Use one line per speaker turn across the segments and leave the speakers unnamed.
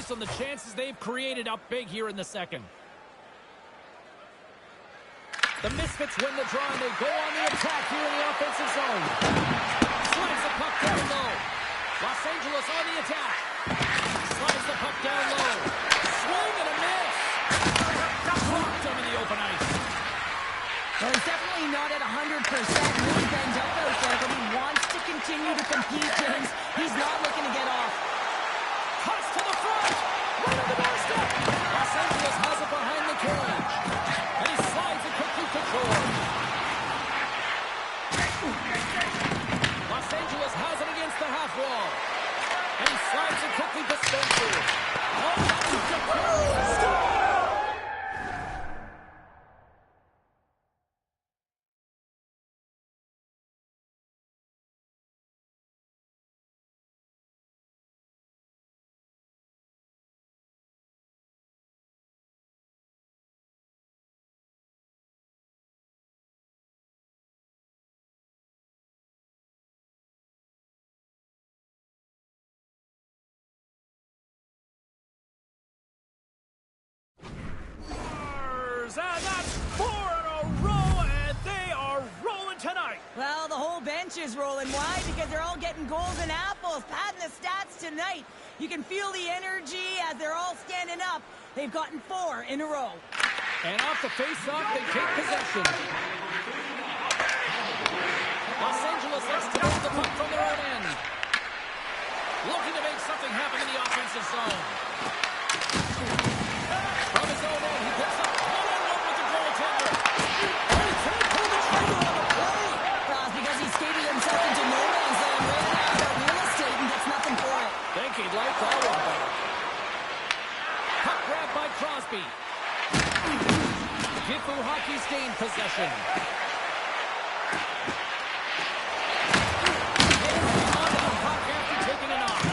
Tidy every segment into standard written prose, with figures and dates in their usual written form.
capitalize on the chances they've created up big here in the second. The Misfits win the draw, and they go on the attack here in the offensive zone. Slides the puck down low. Los Angeles on the attack. Slides the puck down low. Swing and a miss. Blocked him in the open ice.
Well, he's definitely not at 100%. Really banged up out there, but he wants to continue to compete, James. He's not looking to get off.
Cuts to the front. Right on the doorstep. Los Angeles has it behind the cage. And he slides it quickly to George. Los Angeles has it against the half wall. And he slides it quickly to Spencer. Oh, stop! And that's 4 in a row, and they are rolling tonight.
Well, the whole bench is rolling. Why? Because they're all getting golden apples, padding the stats tonight. You can feel the energy as they're all standing up. They've gotten 4 in a row.
And off the face-off, they take possession. Los Angeles looks to move the puck from their own end. Looking to make something happen in the offensive zone. From his own end, he picks up one-on-one with the goaltender. And he can't pull the trigger on the play.
Well, it's because he skated himself into no man's land, ran out of real estate, and gets nothing for it.
Think he'd like that one better. Puck grabbed by Crosby. Gifu Hockey's gained possession. Onto the puck after taking it off.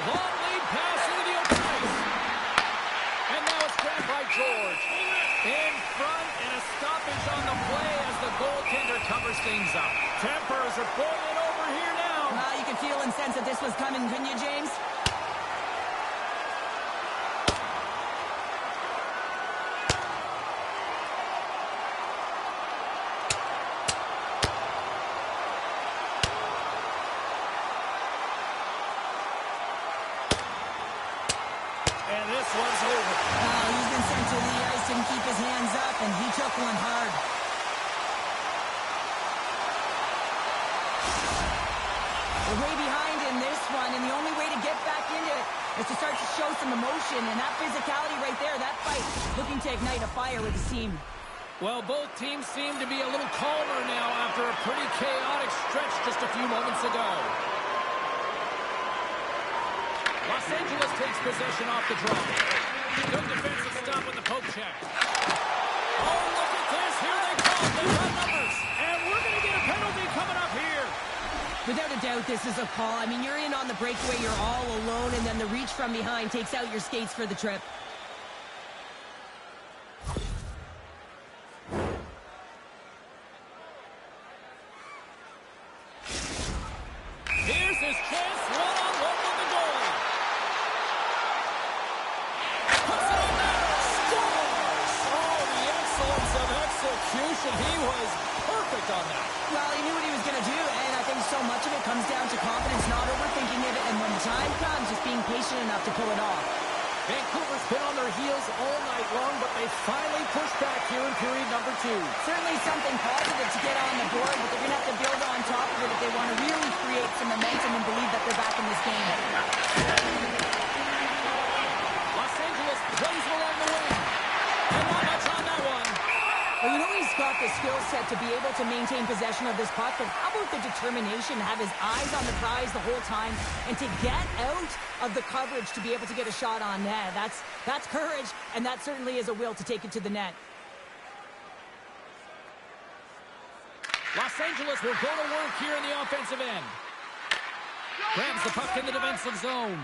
Long lead pass into the open ice. And now it's grabbed by George. In front, and a stoppage on the play as the goaltender covers things up. Tempers are boiling over here now.
You can feel and sense that this was coming, couldn't you, James?
And this one's over.
He's been sent to the ice, didn't keep his hands up, and he took one hard. They're way behind in this one, and the only way to get back into it is to start to show some emotion, and that physicality right there, that fight, looking to ignite a fire with his team.
Well, both teams seem to be a little calmer now after a pretty chaotic stretch just a few moments ago. Los Angeles takes possession off the draw. Good defensive stop with the poke check. Oh, look at this. Here they come. They've got numbers. And we're going to get a penalty coming up here.
Without a doubt, this is a call. I mean, you're in on the breakaway, you're all alone, and then the reach from behind takes out your skates for the trip.
Here's his chance. One-on-one with the goalie. Puts it on net. Scores! Oh, the excellence of execution. He was perfect on that.
Well, he knew what he was going to do, and I think so much of it comes down to confidence, not overthinking it, and when the time comes, just being patient enough to pull it off.
Vancouver's been on their heels all night long, but they finally pushed back here in period number 2.
Certainly something positive to get on the board, but they're going to have to build on top of it if they want to really create some momentum and believe that they're back in this game.
Los Angeles plays along the wing. And not much on that one.
Well, you know he's got the skill set to be able to maintain possession of this puck, but how about the determination to have his eyes on the prize the whole time and to get out of the coverage to be able to get a shot on net? That's courage, and that certainly is a will to take it to the net.
Los Angeles will go to work here in the offensive end. Grabs the puck in the defensive zone.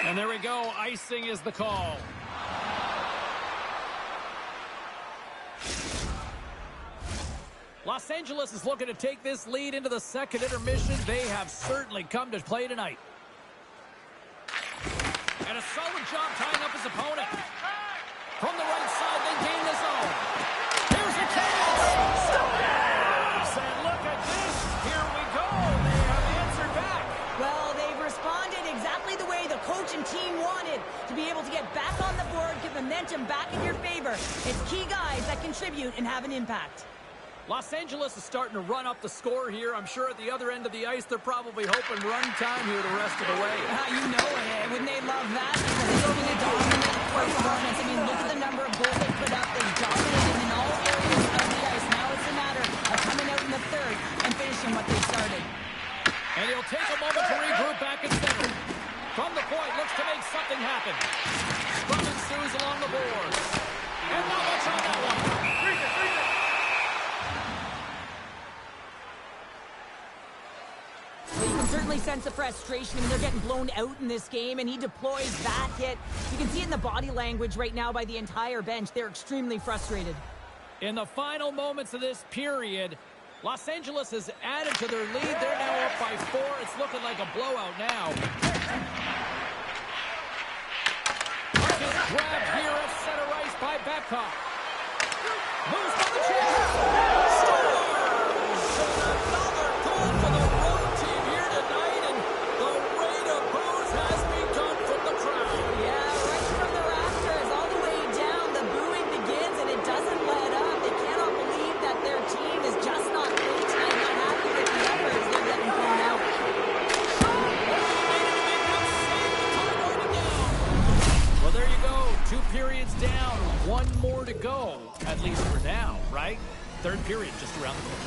And there we go. Icing is the call. Los Angeles is looking to take this lead into the second intermission. They have certainly come to play tonight. And a solid job tying up his opponent. From the right side, they gain the zone. Here's a chance. Scores! And look at this. Here we go. They have answered back.
Well, they've responded exactly the way the coach and team wanted, to be able to get back on the board, get momentum back in your favor. It's key guys that contribute and have an impact.
Los Angeles is starting to run up the score here. I'm sure at the other end of the ice, they're probably hoping run time here the rest of the way.
You know it. Wouldn't they love that? Because it's going to dominate performance. I mean, look at the number of goals they put up. They dominated in all areas of the ice. Now it's a matter of coming out in the third and finishing what they started.
And he'll take a moment to regroup back at center. From the point, looks to make something happen. Scrum ensues along the boards. And not much on that one.
Well, you can certainly sense the frustration. I mean, they're getting blown out in this game, and he deploys that hit. You can see it in the body language right now by the entire bench. They're extremely frustrated.
In the final moments of this period, Los Angeles has added to their lead. They're now up by 4. It's looking like a blowout now. Puck is grabbed here at center ice by Babcock. Moves by the chance. Scores! Another goal for the road team here tonight, and the rain of boos has begun from the crowd.
Yeah, right from the rafters, all the way down, the booing begins, and it doesn't let up. They cannot believe that their team is just not playing tonight, not happy with the efforts they're getting thrown out.
Well, there you go. 2 periods down, 1 more to go, at least for now, right? Third period just around the corner.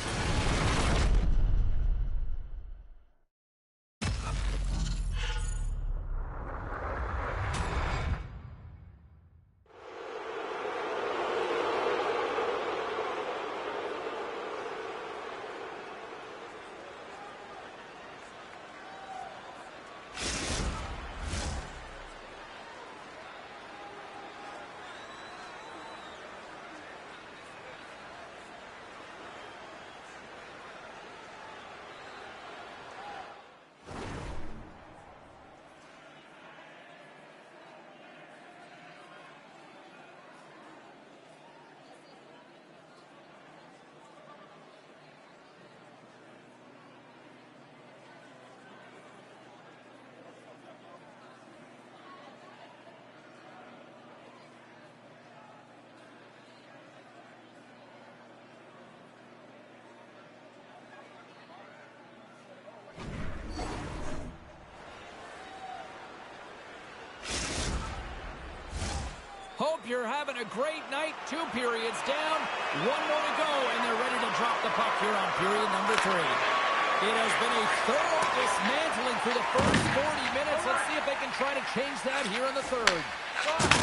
Hope you're having a great night. 2 periods down, 1 more to go, and they're ready to drop the puck here on period number 3. It has been a thorough dismantling through the first 40 minutes. Let's see if they can try to change that here in the third.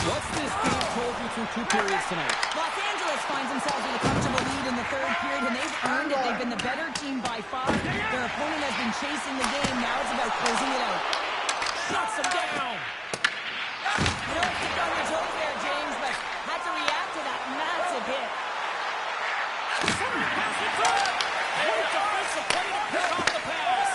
What's this game told you through 2 periods tonight?
Los Angeles finds themselves with a comfortable lead in the third period, and they've earned it. They've been the better team by far. Their opponent has been chasing the game. Now it's about closing it out.
Shuts them down.
You don't kick on your toes there, James, but had to react to that massive hit.
Great defensive play to pick off the pass.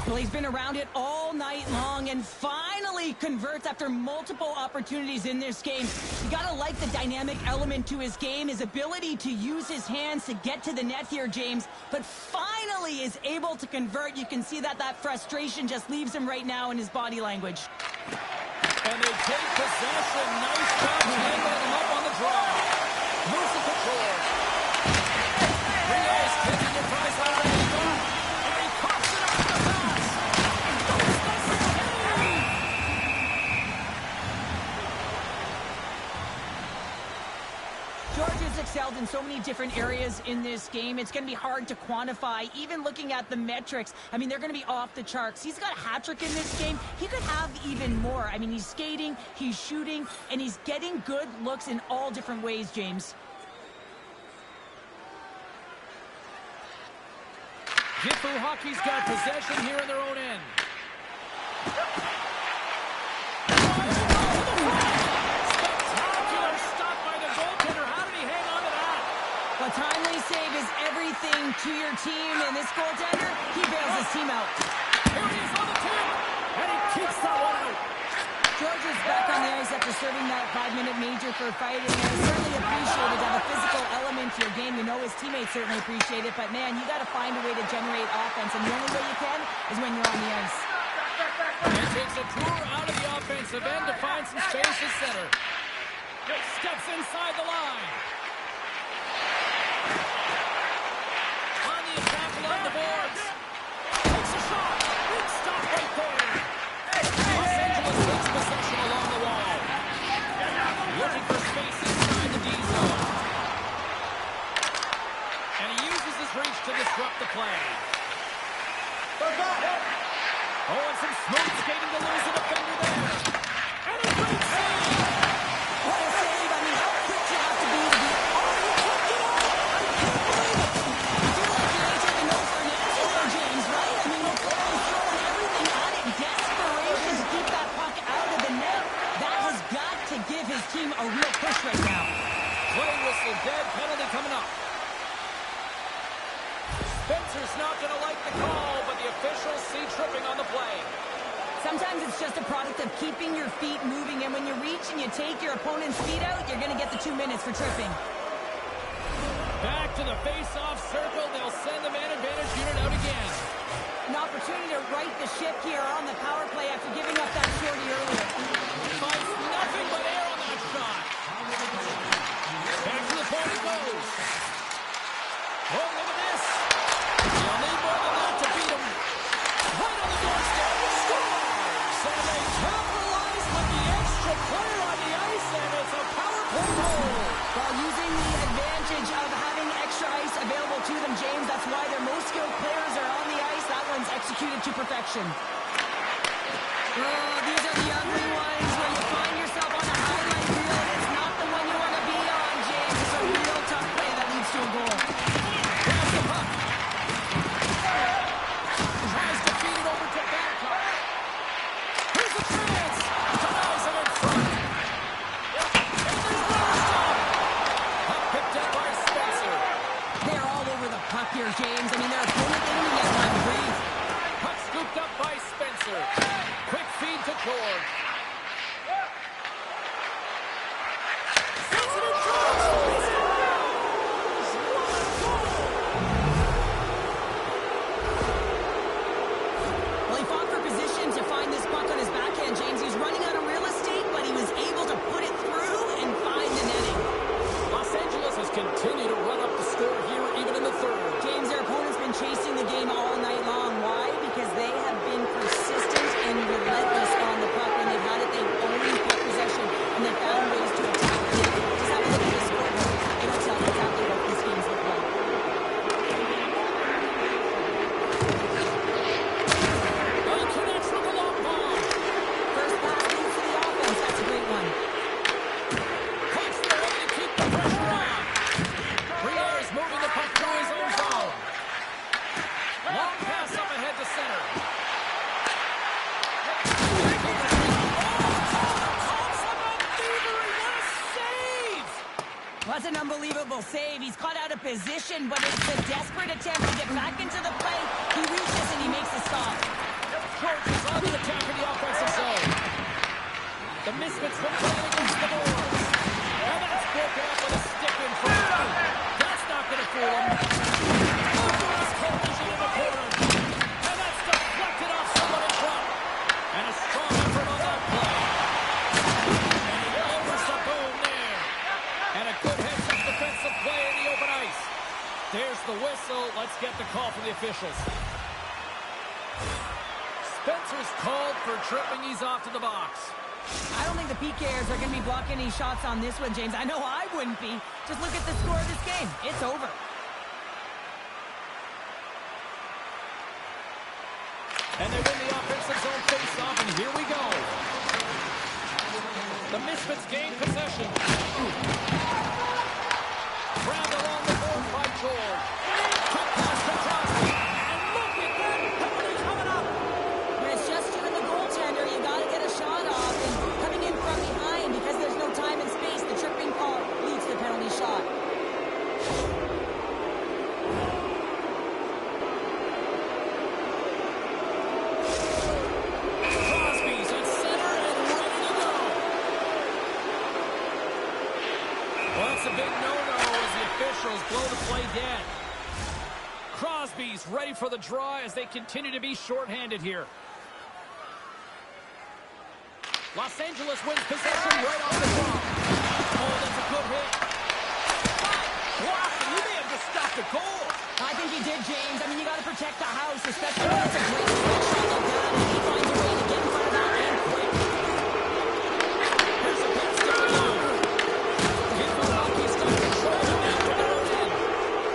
Well, he's been around it all night long and finally converts after multiple opportunities in this game. You gotta like the dynamic element to his game, his ability to use his hands to get to the net here, James, but finally is able to convert. You can see that frustration just leaves him right now in his body language.
And they take possession. Nice job handling him up on the draw. Moves to control. Three guys kicking the prize out of the goal. And he coughs it up with the pass.
George has excelled in so many different areas in this game. It's going to be hard to quantify, even looking at the metrics. I mean, they're going to be off the charts. He's got a hat trick in this game. He could have even more. I mean, he's skating, he's shooting, and he's getting good looks in all different ways, James.
Gifu Hockey's got possession here in their own end. Spectacular stop by the goaltender. How did he hang on to that?
A timely save is everything to your team, and this goaltender, he bails his team out.
Here he is on the tip, and he keeps that one out.
George is back on the ice after serving that 5-minute major for fighting, and I certainly appreciate it to have a physical element to your game. You know his teammates certainly appreciate it, but man, you got to find a way to generate offense, and the only way you can is when you're on the ice.
And takes a tour out of the offensive end to find some space at center. Steps inside the line. On the attack along the boards. Takes a shot. Big stop right there. Los Angeles takes possession along the wall. Looking for space inside the D zone. And he uses his reach to disrupt the play. Oh, and some smooth skating to lose a defender there. And a great save.
What a save. I mean, how quick you have to be on the puck, you know? I can't believe it. You feel like you ain't taking no for an answer there, James, right? I mean, he's throwing everything at it. Desperation to keep that puck out of the net. That has got to give his team a real push right now.
Play whistle dead. Penalty coming up. Spencer's not going to like the call, but the officials see tripping on the play.
Sometimes it's just a product of keeping your feet moving, and when you reach and you take your opponent's feet out, you're going to get the 2 minutes for tripping.
Back to the face-off circle. They'll send the man advantage unit out again.
An opportunity to right the ship here on the power play after giving up that shorty earlier.
Finds nothing but air on that shot. Back to the point it goes. Oh, look at this. You'll need more than that to beat him. Right on the doorstep. Scores! And they capitalize with the extra player on the ice, and it's a power play goal.
While using the advantage of having extra ice available to them, James, that's why their most skilled players are on the ice. That one's executed to perfection. Oh, these are the ugly ones where you find yourself on a highlight reel, and it's not the one you want to be on, James. It's a real tough play that leads to a goal.
Grabs the puck. Tries to feed it over to Babcock. Here's a chance. Denies him in front. And there's another stop. Puck picked up by Spencer.
They're all over the puck here, James. I mean, their opponent didn't even get time to breathe.
Puck scooped up by Spencer. Quick feed to George. Sends it in George. He scores! What a goal!
Well, he fought for position to find this puck on his backhand, James. He's running out of real estate, but he was able to put it through and find the netting.
Los Angeles has continued to run up the score here, even in the third.
James, their opponent's been chasing the game all night long. Why? Because they have been persistent and relentless on the puck. When they've had it, they've owned puck possession, and they've found ways to attack it. Just have a look at this scoreboard. It'll tell you exactly what these games look like.
Oh, you cannot trip a long ball.
First pass leads to the offense. That's a great one.
Hawks are ready to keep the pressure on. Briere is moving the puck through his own zone. Long pass up ahead to center.
Was an unbelievable save. He's caught out of position, but it's a desperate attempt to get back into the play. He reaches and he makes the stop.
George is on the attack in the offensive zone. The Misfits win it against the boards. And that's broken up with a stick in front. That's not going to fool him. This collision in the corner. And that's deflected off someone in front. And a strong effort on that play. And he lowers the boom there. And a good heads-up defensive play in the open ice. There's the whistle. Let's get the call from the officials. Spencer's called for tripping. He's off to the box.
I don't think the PKers are going to be blocking any shots on this one, James. I know I wouldn't be. Just look at the score of this game. It's over.
And they win the offensive zone face-off, and here we go. The Misfits gain possession. Grabbed along the board by George. Quick pass to Crosby. And look at that penalty coming up.
When it's just you and the goaltender,
That's a big no-no as the officials blow the play dead. Crosby's ready for the draw as they continue to be shorthanded here. Los Angeles wins possession right off the draw. Oh, that's a good hit. Block, and you may have just stopped a goal.
I think he did, James. I mean, you got to protect the house, especially when it's a great strike shot like that. And he finds a way to get in front of that man quick.
Here's a pass down low. Here's the Rockies got control of that from their own end.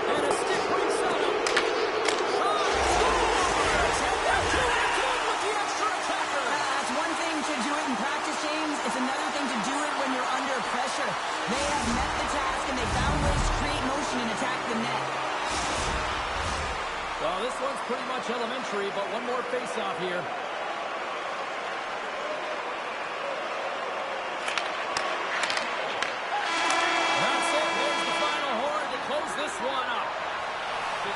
And a stick brings that up. Shot, scores! And they're doing it again with the extra attacker.
It's one thing to do it in practice, James. It's another thing to do it when you're under pressure. They have met the task, and they found ways to create motion and attack the net.
Well, this one's pretty much elementary, but one more face-off here. That's it. There's the final horn to close this one up.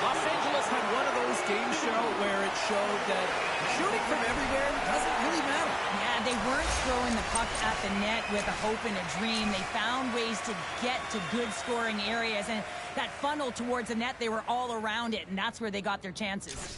Los Angeles had one of those games, Cheryl, where it showed that shooting from everywhere doesn't really matter.
Yeah, they weren't throwing the puck at the net with a hope and a dream. They found ways to get to good scoring areas, and that funnel towards the net, they were all around it, and that's where they got their chances.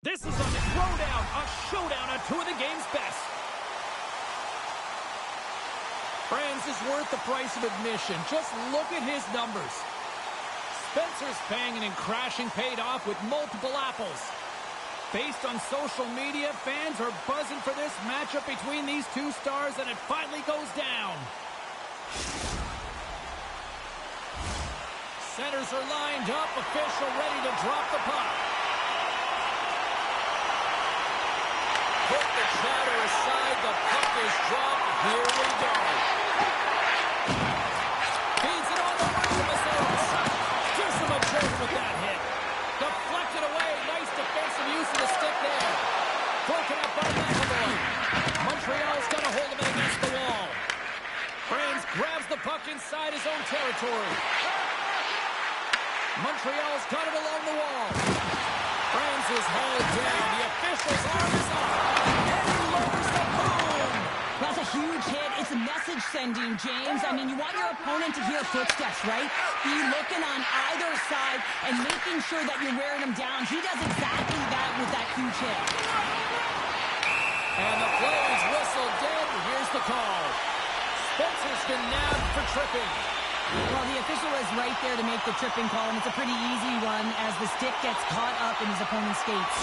This is a throwdown, a showdown on two of the game's best. Franz is worth the price of admission. Just look at his numbers. Spencer's banging and crashing paid off with multiple apples. Based on social media, fans are buzzing for this matchup between these two stars, and it finally goes down. Centers are lined up, official ready to drop the puck. Put the chatter aside, the puck is dropped. Here we go. Feeds it on the right of the Saints. Gives them a jolt with that hit. Deflected away. Nice defensive use of the stick there. Broken up by McAvoy. Montreal's got a hold of it against the wall. Franz grabs the puck inside his own territory. Montreal's got it along the wall. Franz is hauled down. The official's arm is up. And he lowers the boom.
That's a huge hit. It's a message sending, James. I mean, you want your opponent to hear footsteps, right? Be looking on either side and making sure that you're wearing them down. He does exactly that with that huge hit.
And the play is whistled dead. Here's the call. Spencer's been nabbed for tripping.
Well, the official is right there to make the tripping call, and it's a pretty easy one as the stick gets caught up in his opponent's skates.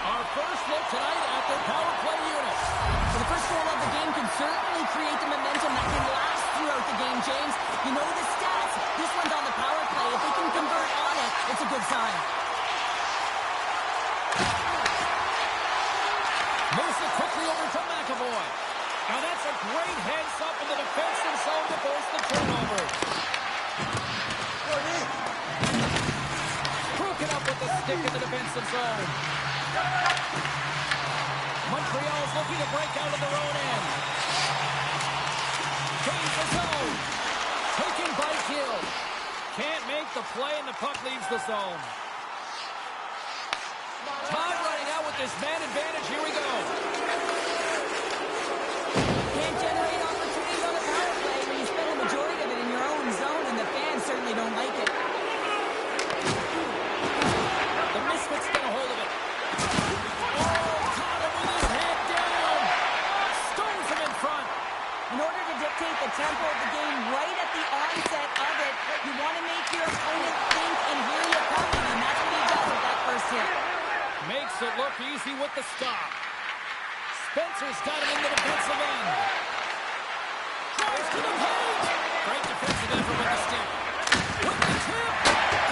Our first look tonight at their power play unit.
So the first goal of the game can certainly create the momentum that can last throughout the game, James. You know the stats. This one's on the power play. If they can convert on it, it's a good sign.
Moves it quickly over to McAvoy. Now that's a great heads-up in the defensive zone to force the turnover. Broken up with the stick in the defensive zone. Montreal's looking to break out of their own end. Gains the zone. Taken by Gill. Can't make the play, and the puck leaves the zone. Todd running out with this man advantage. Here we go.
Can't generate opportunities on a power play when you spend a majority of it in your own zone, and the fans certainly don't like it.
The Misfits get a hold of it. Oh, caught him with his head down. Stones him in front.
In order to dictate the tempo of the game right at the onset of it, you want to make your opponent think and hear you coming, and that's what he does with that first hit.
Makes it look easy with the stop. Spencer's got it in the defensive end. Drives to the plate. Great defensive effort with the stick. With the tip.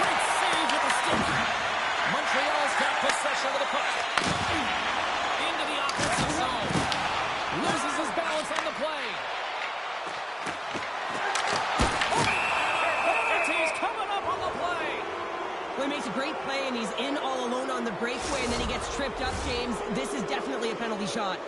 Great save with the stick. Montreal's got possession of the puck. Into the offensive zone. Loses his balance on the play. He's coming up on the play.
Well, he makes a great play, and he's in all alone on the breakaway, and then he gets tripped up, James. This is definitely a penalty shot.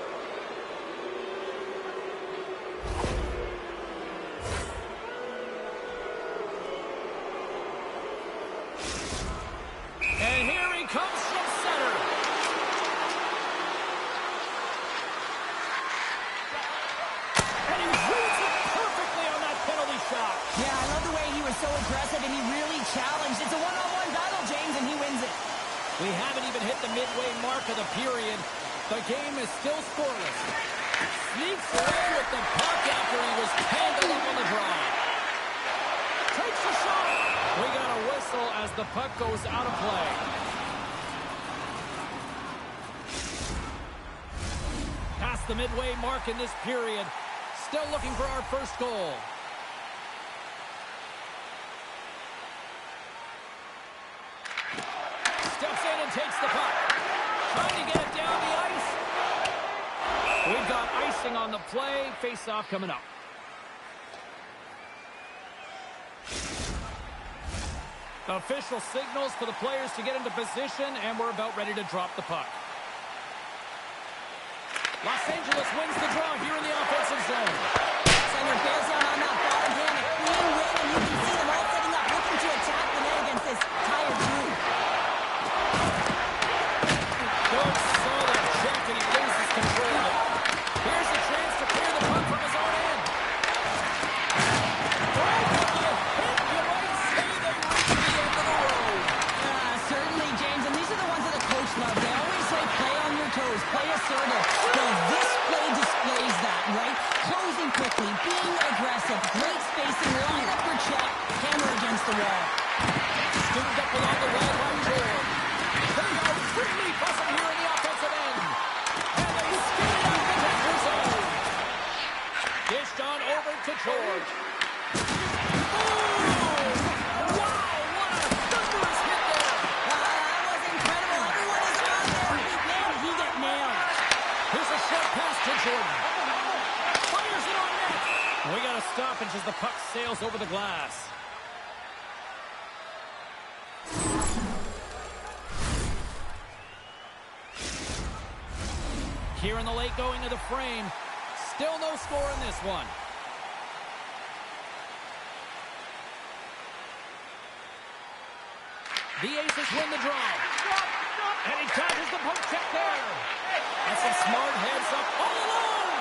We haven't even hit the midway mark of the period. The game is still scoreless. Sneaks away with the puck after he was tangled up on the draw. Takes a shot. We got a whistle as the puck goes out of play. Past the midway mark in this period. Still looking for our first goal. Steps in and takes the puck. Trying to get it down the ice. We've got icing on the play. Face-off coming up. Official signals for the players to get into position, and we're about ready to drop the puck. Los Angeles wins the draw here in the offensive zone.
Center bears down on that bottom hand. A clean win, and you can see them all setting up, looking to attack the net against this tired group.
Good solid check, and he loses control of it. Here's a chance to clear the puck from his own end. You might say they reached the end of the road.
Certainly, James, and these are the ones that the coach loves. They always say play on your toes, play assertive. Well, this play displays that, right? Closing quickly, being aggressive, great spacing, line up for check, hammer against the wall.
Scooped up along the wall by George. They are freely buzzing here in the offensive end. And they skid it out the danger zone. Dished on over to George. Jordan. Fires it on net. We got a stoppage as the puck sails over the glass. Here in the late going to the frame. Still no score in this one. The Aces win the draw. And he catches the poke check there. That's some smart heads up all alone.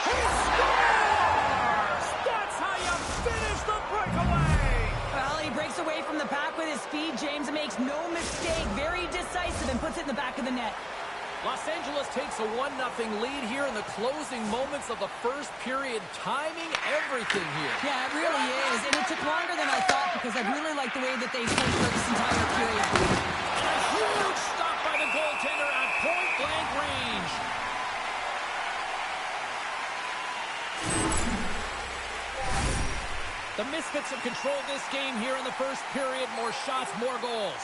He scores! That's how you finish the breakaway.
Well, he breaks away from the pack with his speed, James, and makes no mistake. Very decisive and puts it in the back of the net.
Los Angeles takes a 1-0 lead here in the closing moments of the first period. Timing everything here.
Yeah, it really is. And it took longer than I thought because I really like the way that they played for this entire period.
And a huge stop by the goaltender at point-blank range. The Misfits have controlled this game here in the first period. More shots, more goals.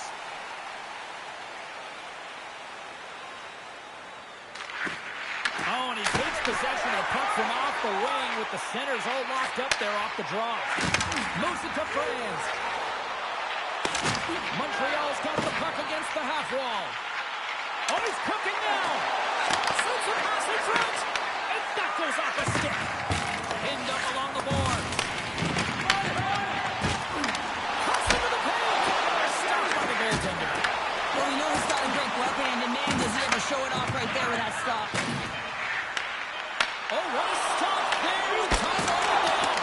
Oh, and he takes possession of the puck from off the wing with the centers all locked up there off the draw. Moves it to Franz. Montreal's got the puck against the half wall. Oh, he's cooking now. Slips a pass in front. And that goes off a stick. Pinned up along the board. Cuts into the paint. Stopped by the goaltender.
Well, you know he's got a great glove hand, and man, does he ever show it off right there with that stop.
Oh, what a stop there. He comes all down.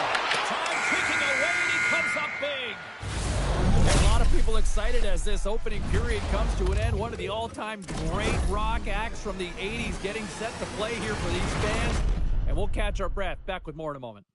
Time ticking away, and he comes up big. A lot of people excited as this opening period comes to an end. One of the all-time great rock acts from the 80s getting set to play here for these fans. And we'll catch our breath. Back with more in a moment.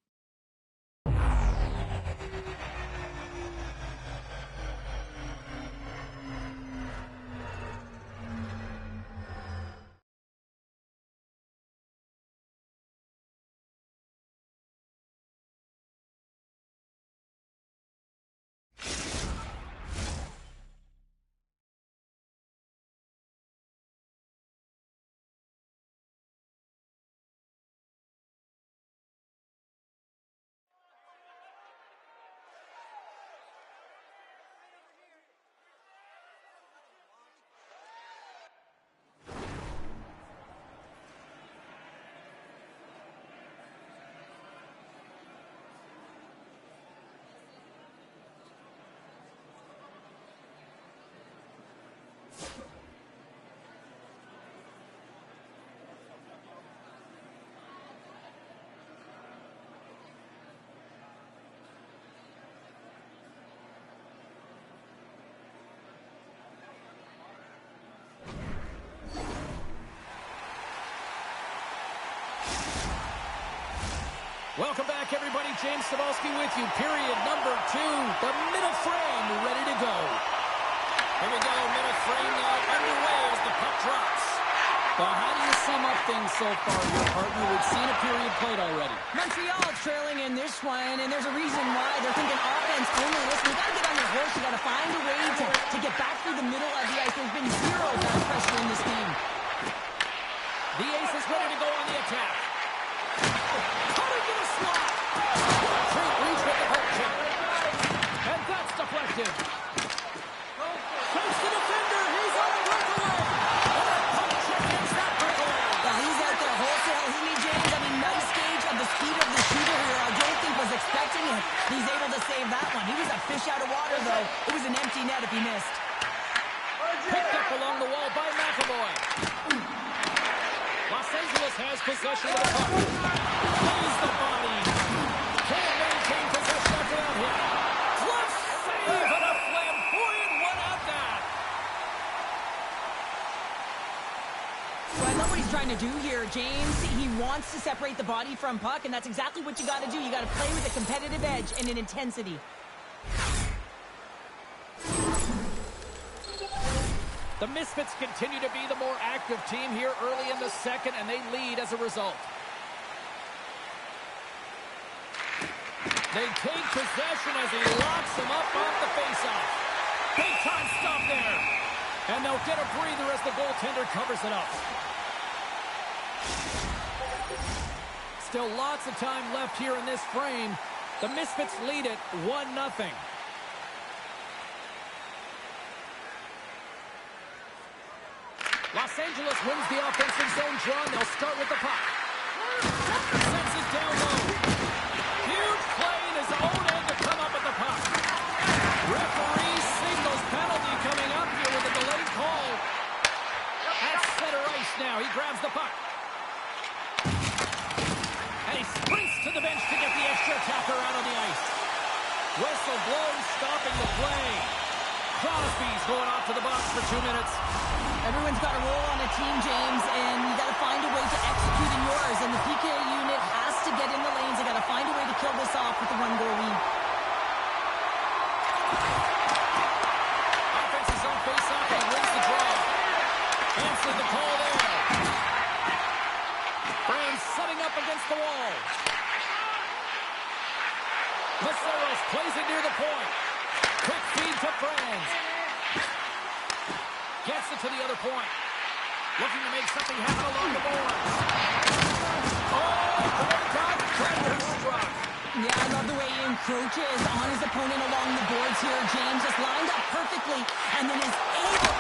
Welcome back, everybody. James Cebulski with you. Period number 2. The middle frame ready to go. Here we go. Middle frame now underway as the puck drops. Well, how do you sum up things so far here, partner? We've seen a period played already.
Montreal trailing in this one, and there's a reason why. They're thinking offense only. Listen, you got to get on your horse. You got to find a way to get back through the middle of the ice. There's been zero back pressure in this game.
The ace is ready to go on the attack. Cutting to the slot. Great reach with the poke check. And that's deflected. Face the defender. He's on the breakaway. And a poke check hits that breakaway.
Well, he's out there wholesale, isn't he, James? I mean, nice gauge of the speed of the shooter here. I don't think was expecting it. He's able to save that one. He was a fish out of water, though. It was an empty net if he missed.
Picked up along the wall by McAvoy. Los Angeles has possession of the puck. Plays the body. Can't maintain possession after that hit. Glove save and a flamboyant one at that.
So I love what he's trying to do here, James. He wants to separate the body from puck, and that's exactly what you got to do. You got to play with a competitive edge and an intensity.
The Misfits continue to be the more active team here early in the second, and they lead as a result. They take possession as he locks him up off the faceoff. Big time stop there. And they'll get a breather as the goaltender covers it up. Still lots of time left here in this frame. The Misfits lead it 1-0. Los Angeles wins the offensive zone draw, and they'll start with the puck. Sends it down low. Huge play in his own end to come up with the puck. Referee signals penalty coming up here with a delayed call. At center ice now. He grabs the puck. And he sprints to the bench to get the extra attacker out on the ice. Whistle blows, stopping the play. Crosby's going off to the box for 2 minutes.
Everyone's got a role on a team, James, and you got to find a way to execute in yours. And the PK unit has to get in the lanes. They got to find a way to kill this off with a 1-goal lead.
Offense is on face-off and wins the draw. Answered the call there. Brand setting up against the wall. Maceros plays it near the point. Quick feed to Franz. Gets it to the other point. Looking to make something happen along the boards. Oh, great time. Trevor struck.
Yeah, I love the way he encroaches on his opponent along the boards here. James just lined up perfectly and then is able...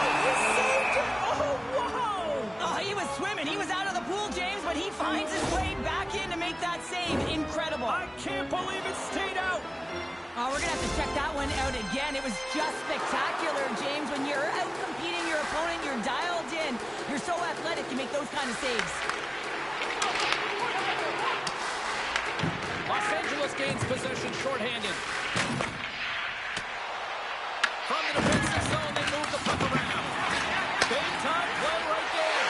He saved it! Oh, wow! Oh, he was swimming. He was out of the pool, James, but he finds his way back in to make that save. Incredible.
I can't believe it stayed out.
Oh, we're going to have to check that one out again. It was just spectacular, James. When you're out competing your opponent, you're dialed in. You're so athletic, you make those kind of saves.
Los Angeles gains possession shorthanded. From the defensive zone, they move the puck around. Big time play right there.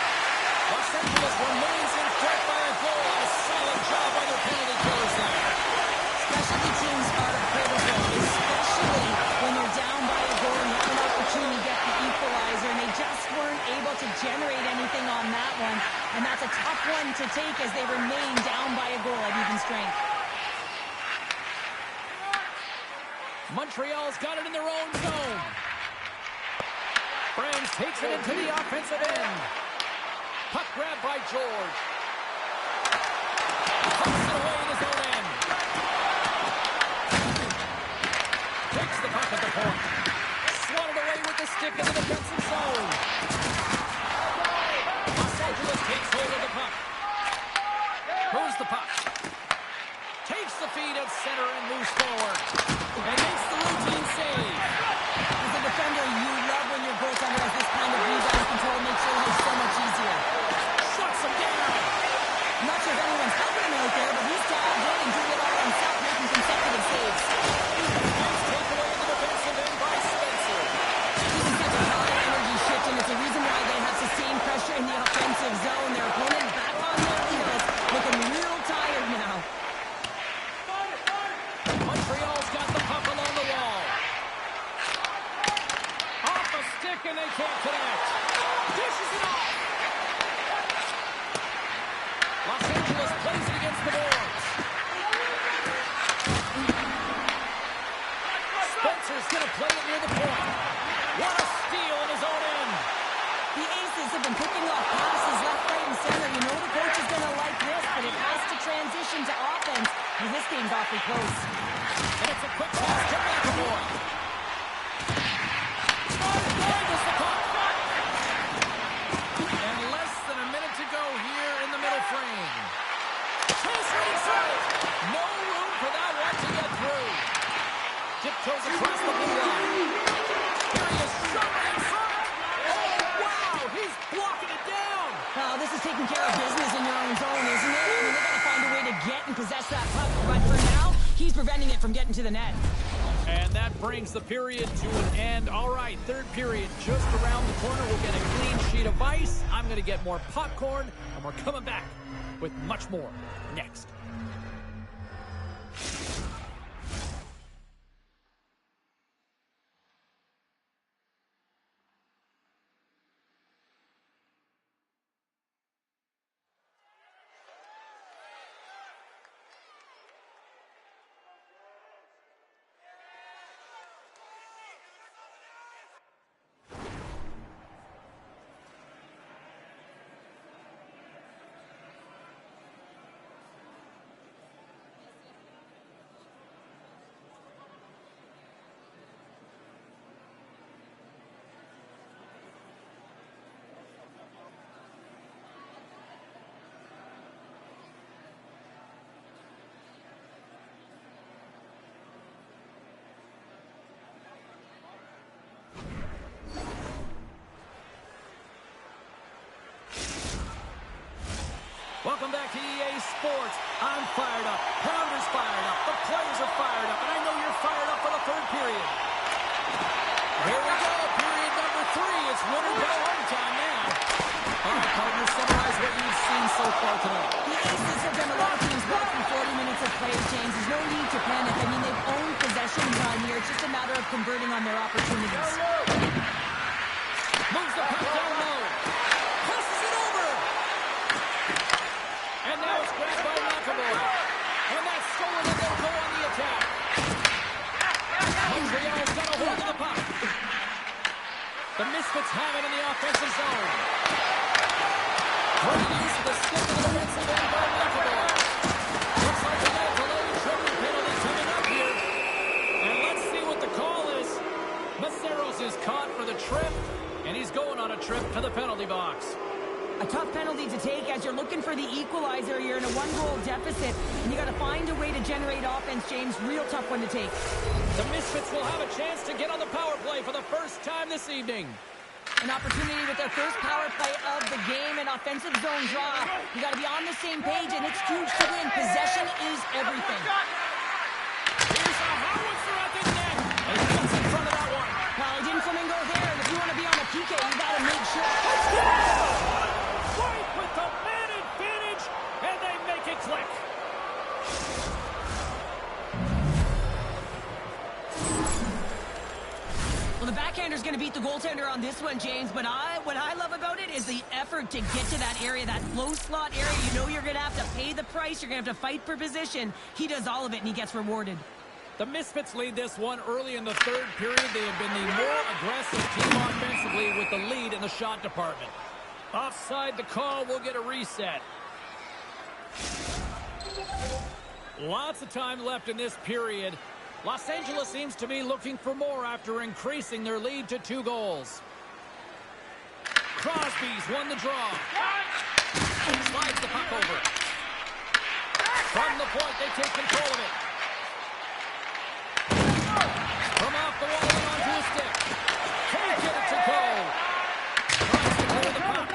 Los Angeles remains in threat by a goal. A solid job by their penalty killers there.
Specialty teams are critical, especially when they're down by a goal and you have an opportunity to get the equalizer, and they just weren't able to generate anything on that one. And that's a tough one to take as they remain down by a goal at even strength.
Montreal's got it in their own zone. Franz takes it into the offensive end. Puck grab by George. Pucks it away in his own end. Takes the puck at the point. Swatted away with the stick in the defensive zone. Los Angeles takes hold of the puck. Moves the puck. Takes the feed at center and moves forward. And makes the routine save.
As a defender, you love when your goaltender has this kind of rebound control. It makes your life so much easier.
Shuts him down.
I'm not sure if anyone's helping him out there, but he's dialed in and doing it all himself, making consecutive saves.
Nice takeaway in the defensive end by Spencer.
This is such a high energy shift, and it's a reason why they have sustained pressure in the offensive zone. Their opponent back on their heels, looking real tired now. seems awfully close.
And it's a quick pass to McAvoy. Finds the puck. And less than a minute to go here in the middle frame. Chase inside. No room for that one to get through. Tiptoes across the blue line. Here he is, shot right in front. Oh, wow, he's blocking it down.
Well, this is taking care of business in your own zone, isn't it? I mean, they got to find a way to get and possess that puck. But for now, he's preventing it from getting to the net.
And that brings the period to an end. All right, third period just around the corner. We'll get a clean sheet of ice. I'm going to get more popcorn, and we're coming back with much more next. Welcome back to EA Sports. I'm fired up. Pounder's fired up. The players are fired up. And I know you're fired up for the third period. Here we go. Period number 3. It's win or go home time now. All right, partners, summarize what you've seen so far tonight.
The Aces have done a lot of things well through 40 minutes of play, James. There's no need to panic. I mean, they've owned possession time here. It's just a matter of converting on their opportunities.
Moves the puck down low. Passes it over. And now it's grabbed by McAvoy. And that's stolen, and they'll go on the attack. Montreal's got a hold of the puck. The Misfits have it in the offensive zone. Great use of the stick in the defensive end by McAvoy. Looks like a delayed tripping penalty coming up here. And let's see what the call is. Maceros is caught for the trip, and he's going on a trip to the penalty box.
A tough penalty to take as you're looking for the equalizer. You're in a one-goal deficit, and you got to find a way to generate offense, James. Real tough one to take.
The Misfits will have a chance to get on the power play for the first time this evening.
An opportunity with their first power play of the game, an offensive zone draw. You got to be on the same page, and it's huge to win. Possession is everything.
Here's a howitzer at the net. And he gets in front of that one.
Well, he didn't flamingo there, and if you want to be on a PK, you got to make sure.
Right with the man advantage, and they make it click.
Well, the backhander's going to beat the goaltender on this one, James, but what I love about it is the effort to get to that area, that low slot area. You know you're going to have to pay the price. You're going to have to fight for position. He does all of it, and he gets rewarded.
The Misfits lead this one early in the third period. They have been the more aggressive team offensively with the lead in the shot department. Offside the call, we'll get a reset. Lots of time left in this period. Los Angeles seems to be looking for more after increasing their lead to 2 goals. Crosby's won the draw. Slides the puck over. From the point, they take control of it. From off the wall and onto his stick. Can't get it to go. Tries to clear the puck.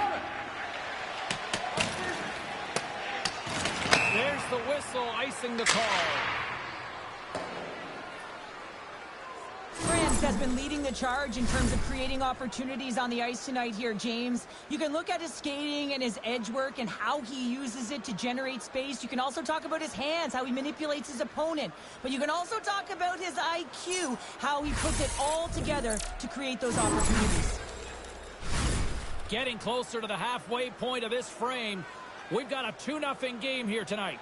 There's the whistle, icing the call.
France has been leading the charge in terms of creating opportunities on the ice tonight here, James. You can look at his skating and his edge work and how he uses it to generate space. You can also talk about his hands, how he manipulates his opponent. But you can also talk about his IQ, how he puts it all together to create those opportunities.
Getting closer to the halfway point of this frame. We've got a 2-0 game here tonight.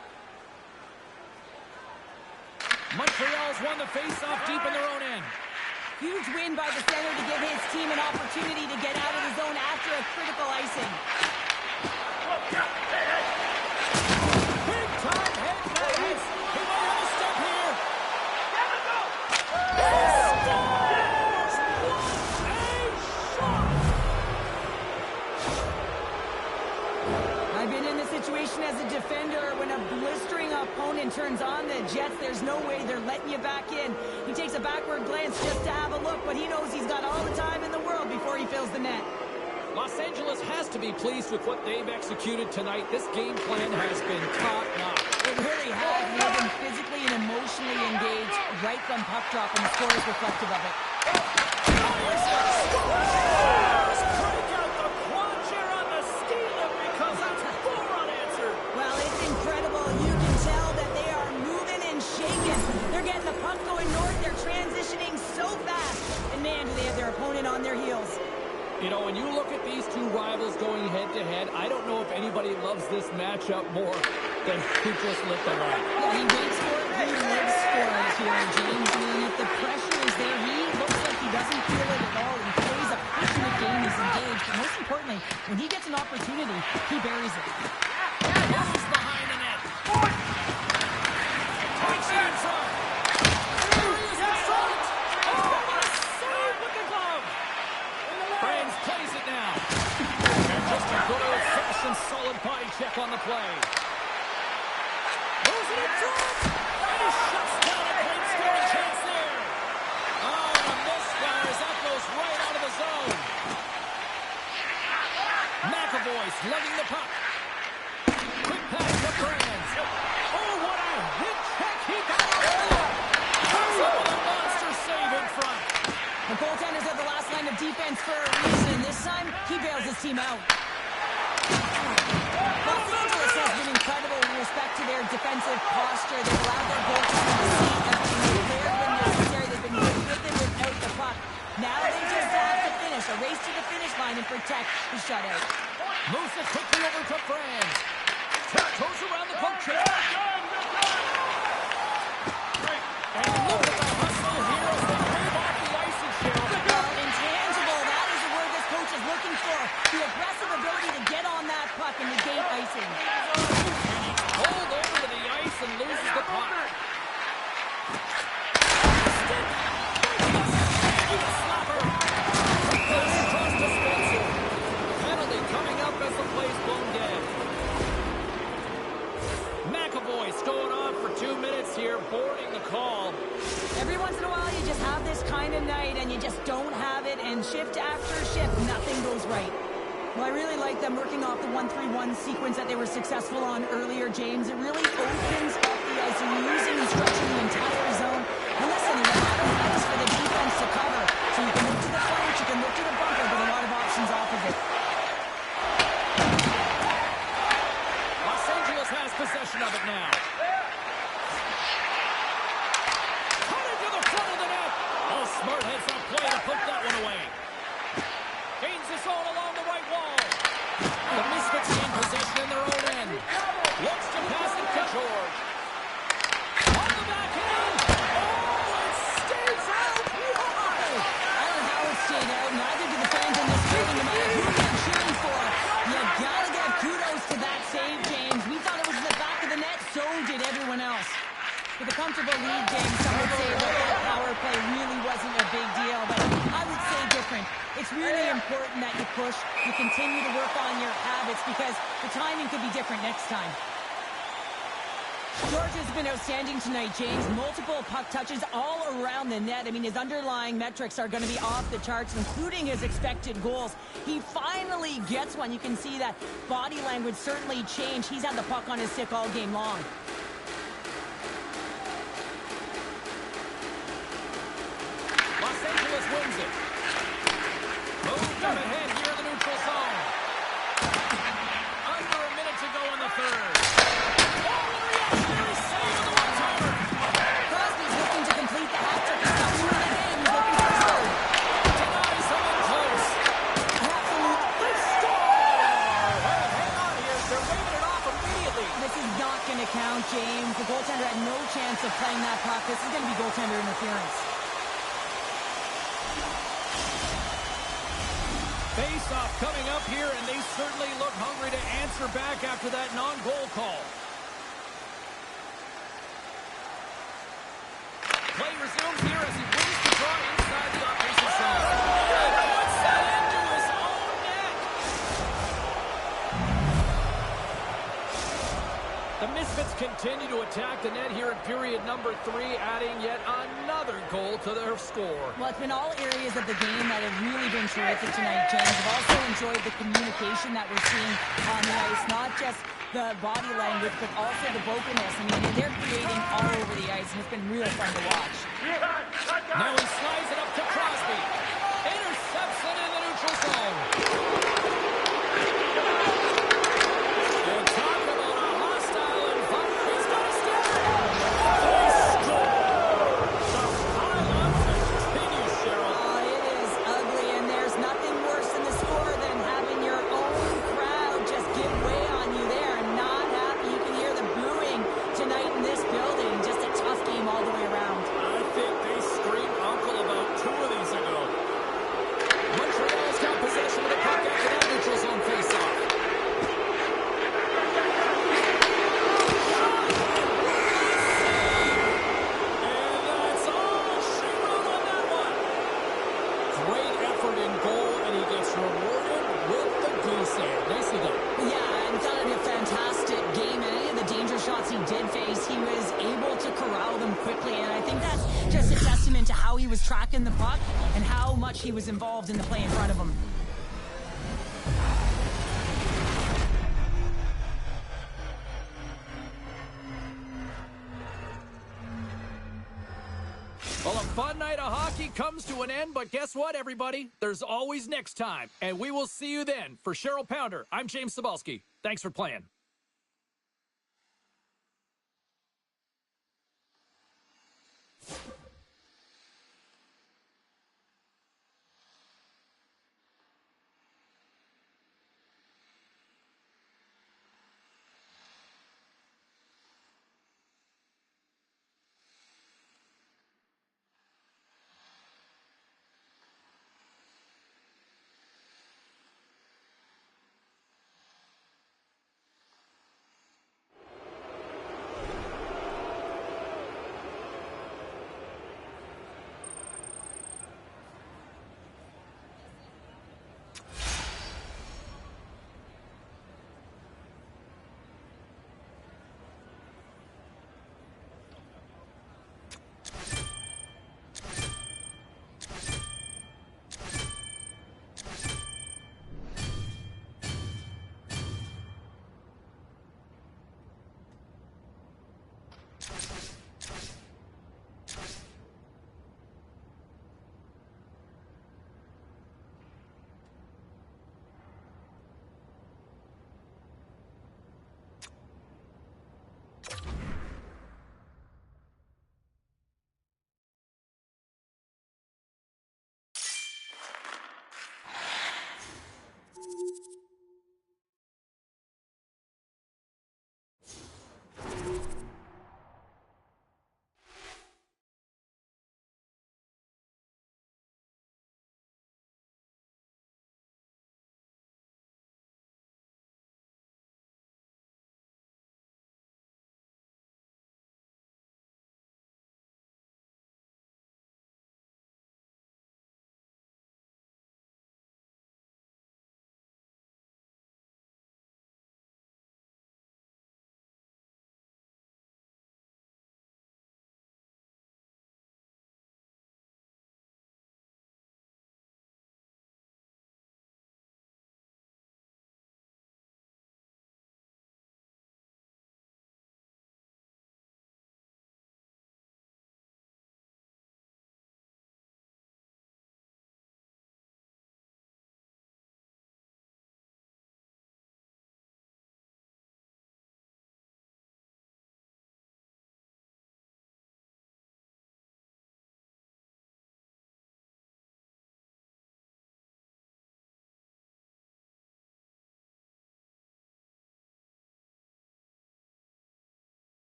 Montreal's won the face-off deep in their own end.
Huge win by the center to give his team an opportunity to get out of the zone after a critical icing.
Big time head nice. He might have a
situation as a defender. When a blistering opponent turns on the Jets, there's no way they're letting you back in. He takes a backward glance just to have a look, but he knows he's got all the time in the world before he fills the net.
Los Angeles has to be pleased with what they've executed tonight. This game plan has been top-notch.
It really has. They've been physically and emotionally engaged right from puck drop, and the score is reflective of it. Well, it's incredible. You can tell that they are moving and shaking. They're getting the puck going north. They're transitioning so fast. And man, do they have their opponent on their heels.
You know, when you look at these two rivals going head-to-head, I don't know if anybody loves this matchup more than who just lit the line.
Yeah, he waits for it, he lives for it here, James. I mean, if the pressure is there, he looks like he doesn't feel it at all. He plays a passionate game, he's engaged, but most importantly, when he gets an opportunity, he buries it.
Moves behind the net. Takes it in front. There he is in front. Oh, what a save with the glove. Brands plays it now. And just a good old-fashioned solid body check on the play. Moves it in front. And he shuts down a great scoring chance there. Oh, and a misfires. That goes right out of the zone. McAvoy's lugging the puck. Quick pass to Brands. Oh, what a hit check he got. Oh, a monster save in front.
The goaltenders have the last line of defense for a reason. This time, he bails his team out. Los Angeles has been incredible with respect to their defensive posture. They've allowed their goaltenders to see everything cleared when necessary. They've been good with it without the puck. Now they just have to finish. A race to the finish line and protect the shutout.
Moves it quickly over to Brands. Tiptoes around the poke check. And look at the hustle here as they move off the icing shell.
Intangible, that is the word this coach is looking for. The aggressive ability to get on that puck and negate icing.
Pulled over to the ice and loses the puck. Stick. Slapper. Goes across to Spencer. Penalty coming up as the play's blown dead. McAvoy's going on for 2 minutes here, boarding the call.
Every once in a while, you just have this kind of night, and you just don't have it, and shift after shift, nothing goes right. Well, I really like them working off the 1-3-1 sequence that they were successful on earlier, James. It really opens up the ice, and you're using and stretching the entire zone. And listen, there's a lot of ice for the defense to cover. So you can look to the flank, you can look to the bunker, but a lot of options opposite.
Los Angeles has possession of it now. Coming to the front of the net. Oh, smart heads on play to put that one away. Gains his own along the right wall. The Misfits gain possession in their own end. Looks to pass it to George. On the backhand. Oh, it stays out. Why?
I don't know how it stayed out. Neither do the fans in this building, no matter who they're cheering for. You gotta give kudos to that save, James. We thought it was in the back of the net, so did everyone else. With a comfortable lead, James, some would say that power play really wasn't a big deal, but I would say different. It's really important that you push, you continue to work on your habits, because the timing could be different next time. George has been outstanding tonight, James. Multiple puck touches all around the net. I mean, his underlying metrics are going to be off the charts, including his expected goals. He finally gets one. You can see that body language certainly changed. He's had the puck on his stick all game long.
Los Angeles wins it. Moved up ahead here in the neutral zone. Under a minute to go in the third. Oh, what a reactionary save on the one-timer.
Crosby's looking to complete the hat-trick. He's got 2 in the game. He's looking for his third.
Denies someone close.
Absolute.
They score! Well, hang on here. They're waving it off immediately.
This is not going to count, James. The goaltender had no chance of playing that puck. This is going to be goaltender interference.
Face-off coming up here, and they certainly look hungry to answer back after that non-goal call. Play resumes here as he wins the draw inside the offensive zone. And puts that into his own net. The Misfits continue to attack the net here in period number 3, adding yet another goal to their score.
Well, it's been all areas of the game that have really been terrific tonight, James. I've also enjoyed the communication that we're seeing on the ice, not just the body language, but also the vocalness. I mean, they're creating all over the ice, and it's been real fun to watch.
Now he slides it up to Crosby. Intercepts it in the neutral zone. And talk about a hostile environment. He's got a stick. They score. The pile-ups continue, Cheryl.
Oh, it is ugly, and there's nothing worse in the score than having your own crowd just give way on you there and not happy. You can hear the booing tonight in this building. Just a tough game all the way around.
I think they screamed uncle about 2 of these ago. Montreal's got possession of the puck after that neutral zone faceoff. And that's all she wrote on that one. Great effort in goal, and he gets rewarded with the goose egg. Nicely done.
Yeah, and done a fantastic game. And any of the danger shots he did face, he was able to corral them quickly. And I think that's just a testament to how he was tracking the puck and how much he was involved in the play in front of him.
Well, a fun night of hockey comes to an end, but guess what, everybody? There's always next time, and we will see you then. For Cheryl Pounder, I'm James Cybulski. Thanks for playing.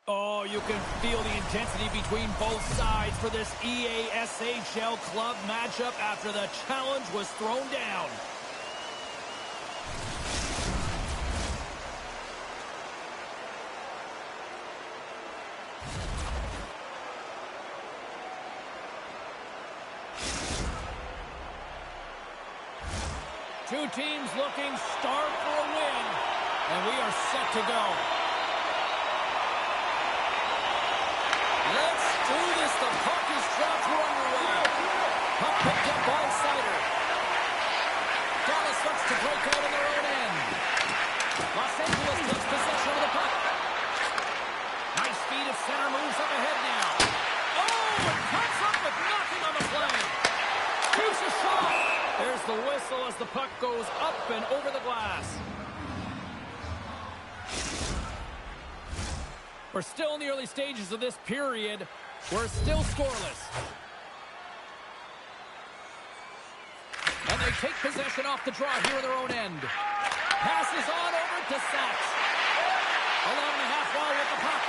Oh, you can feel the intensity between both sides for this EASHL club matchup after the challenge was thrown down. Two teams looking starved for a win, and we are set to go. Let's do this. The puck is dropped underway. Puck picked up by Sider. Dallas looks to break out in their own end. Los Angeles takes possession of the puck. Nice feed at center, moves up ahead now. Oh, it comes up with nothing on the play. Shoots a shot. There's the whistle as the puck goes up and over the glass. We're still in the early stages of this period. We're still scoreless. And they take possession off the draw here in their own end. Passes on over to Sachs. Along the half wall with the puck.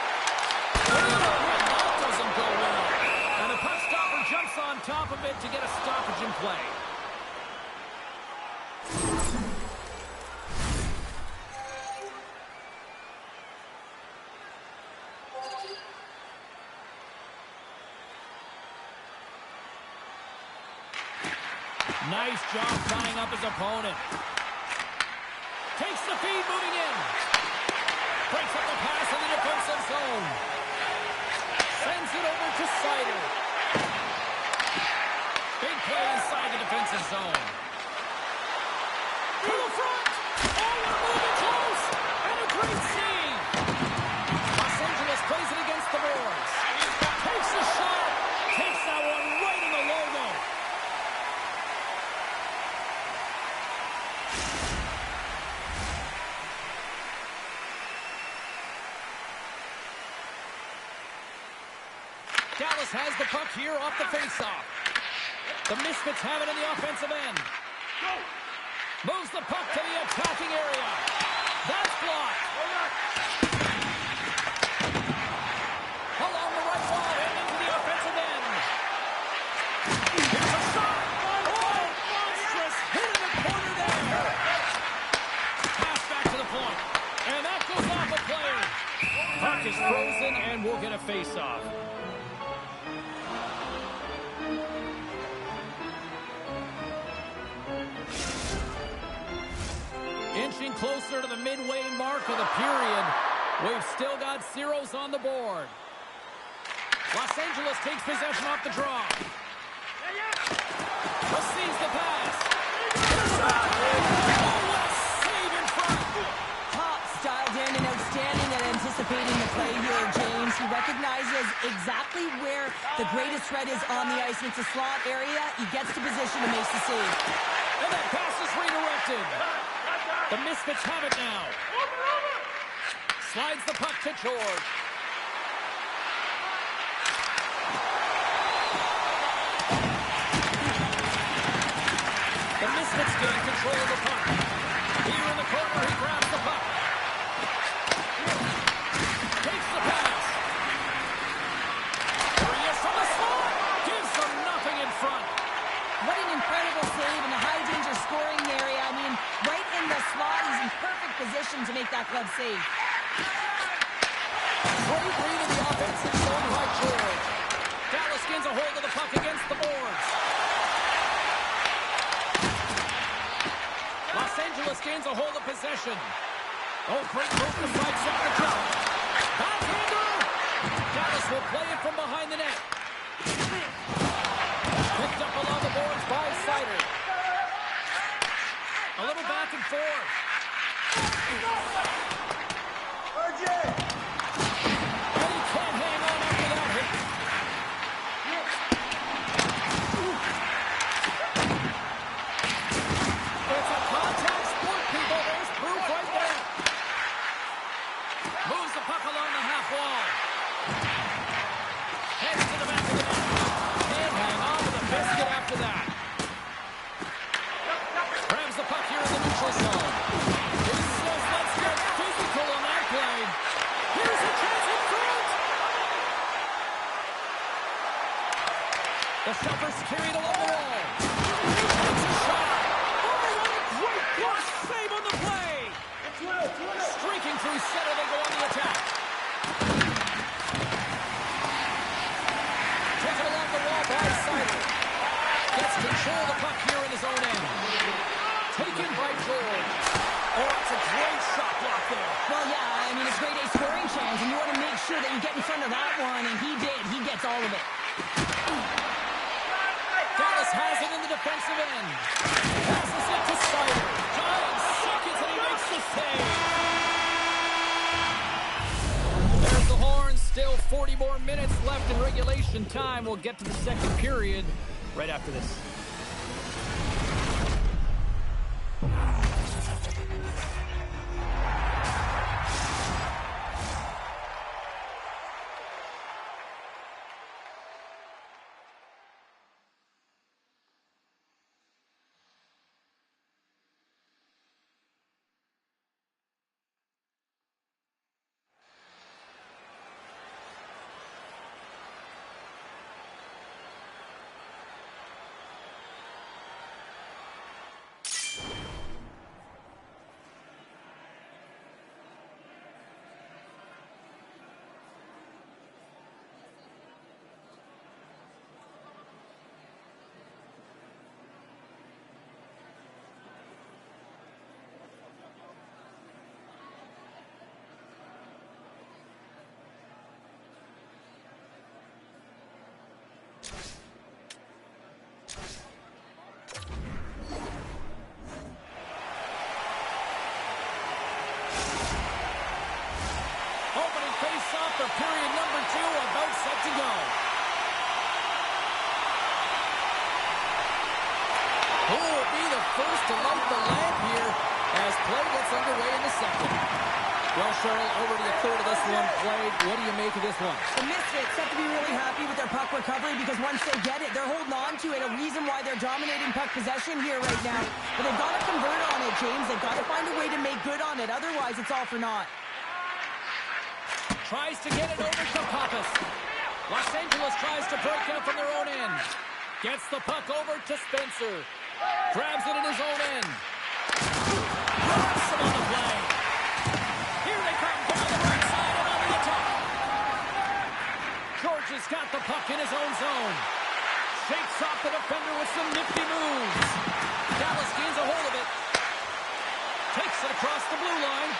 Oh, that doesn't go well. And the puck stopper jumps on top of it to get a stoppage in play. Nice job tying up his opponent. Takes the feed, moving in. Breaks up the pass in the defensive zone. Sends it over to Sider. Big play inside the defensive zone. To the front. Oh, we're moving close. And a great save. Los Angeles plays it against the boards. Takes a shot. Takes that one right in the logo. Dallas has the puck here off the faceoff. The Misfits have it in the offensive end. Moves the puck to the attacking area. That's blocked. Along the right wall and into the offensive end. Here's a shot. Oh, monstrous. Hit in the corner there. Pass back to the point. And that goes off a player. Puck is frozen and we'll get a face-off. Inching closer to the midway mark of the period. We've still got zeros on the board. Los Angeles takes possession off the draw. Receives the pass. Oh, what a save in front.
Top dialed in and outstanding at anticipating the play here, James. He recognizes exactly where the greatest threat is on the ice. It's a slot area. He gets to position and makes the save.
And that pass is redirected. The Misfits have it now. Slides the puck to George. The Misfits gain control of the puck. Here in the corner, he grabs the puck. Takes the pass. Arias from the slot. Gives them nothing in front.
What an incredible save in the high-danger scoring area. I mean, right in the slot, he's in perfect position to make that club save.
Great read of the offensive zone by George. Dallas gains a hold of the puck against the boards. Los Angeles gains a hold of possession. Oh, great move to sidestep the jump. Backhander! Dallas will play it from behind the net. Picked up along the boards by Sider. A little back and forth. And he can't hang on after that hit. It's a contact sport, people. There's proof right there. Moves the puck along the half wall. Heads to the back of the net. Can't hang on with a biscuit after that. Grabs the puck here in the neutral zone. He says, let's get physical on that play. Here's a chance in front. The Shuffers carried along the wall. Takes a shot. Oh, what a great block save on the play. Streaking through center, they go on the attack. Taken along the wall by Sider. Gets control of the puck here in his own end. Taken by George. Oh, it's a great shot block there.
Well, yeah, I mean, it's grade A scoring chance, and you want to make sure that you get in front of that one, and he did. He gets all of it.
Dallas has it in the defensive end. Passes it to Sider. Giant seconds, and he makes the save. There's the horn. Still 40 more minutes left in regulation time. We'll get to the second period right after this. face-off for period number 2, about set to go. Who will be the first to light the lamp here as play gets underway in the second? Well, Cheryl, already a third of this one played. What do you make of this one?
The Misfits have to be really happy with their puck recovery because once they get it, they're holding on to it. A reason why they're dominating puck possession here right now. But they've got to convert on it, James. They've got to find a way to make good on it. Otherwise, it's all for naught.
Tries to get it over to Pappas. Los Angeles tries to break out from their own end. Gets the puck over to Spencer. Grabs it in his own end. Drops him on the play. Here they come down the right side and on the attack. George has got the puck in his own zone. Shakes off the defender with some nifty moves. Dallas gains a hold of it. Takes it across the blue line.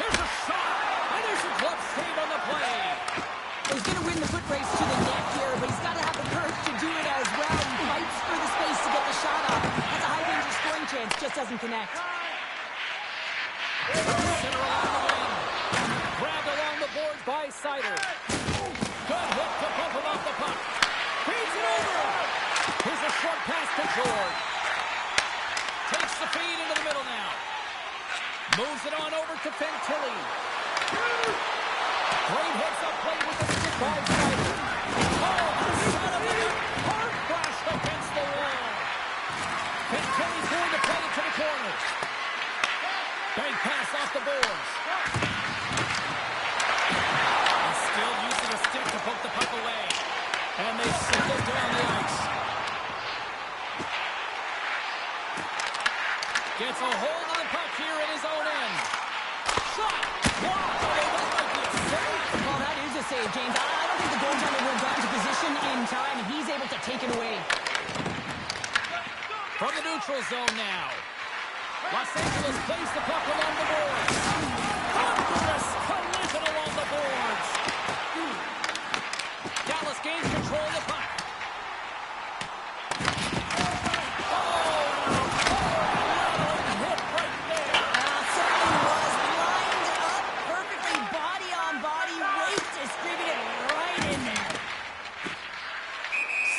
Here's a shot. And there's a glove save on the play.
He's going to win the foot race to the net here, but he's got to have the courage to do it as well. He fights for the space to get the shot off. That's a high-danger scoring chance. Just doesn't connect.
Center along the wing. Grabbed along the boards by Sider. Good hit to bump him off the puck. Feeds it over. Here's a short pass to George. Takes the feed into the middle now. Moves it on over to Fantilli. Great hits up play with the stick by Sider. Oh, the son of a hard flash against the wall. Fantilli's going to play it to the corner. Bank pass off the boards. He's still using a stick to poke the puck away. And they send it down the ice. Gets a hold of the puck here in his own end. Shot! Blocked! Oh, that might be a save.
Well, that is a save, James. I don't think the goaltender would have gotten to position in time, and he's able to take it away.
From the neutral zone now. Los Angeles plays the puck along the boards. Thunderous collision along the boards. Dallas gains control of the puck.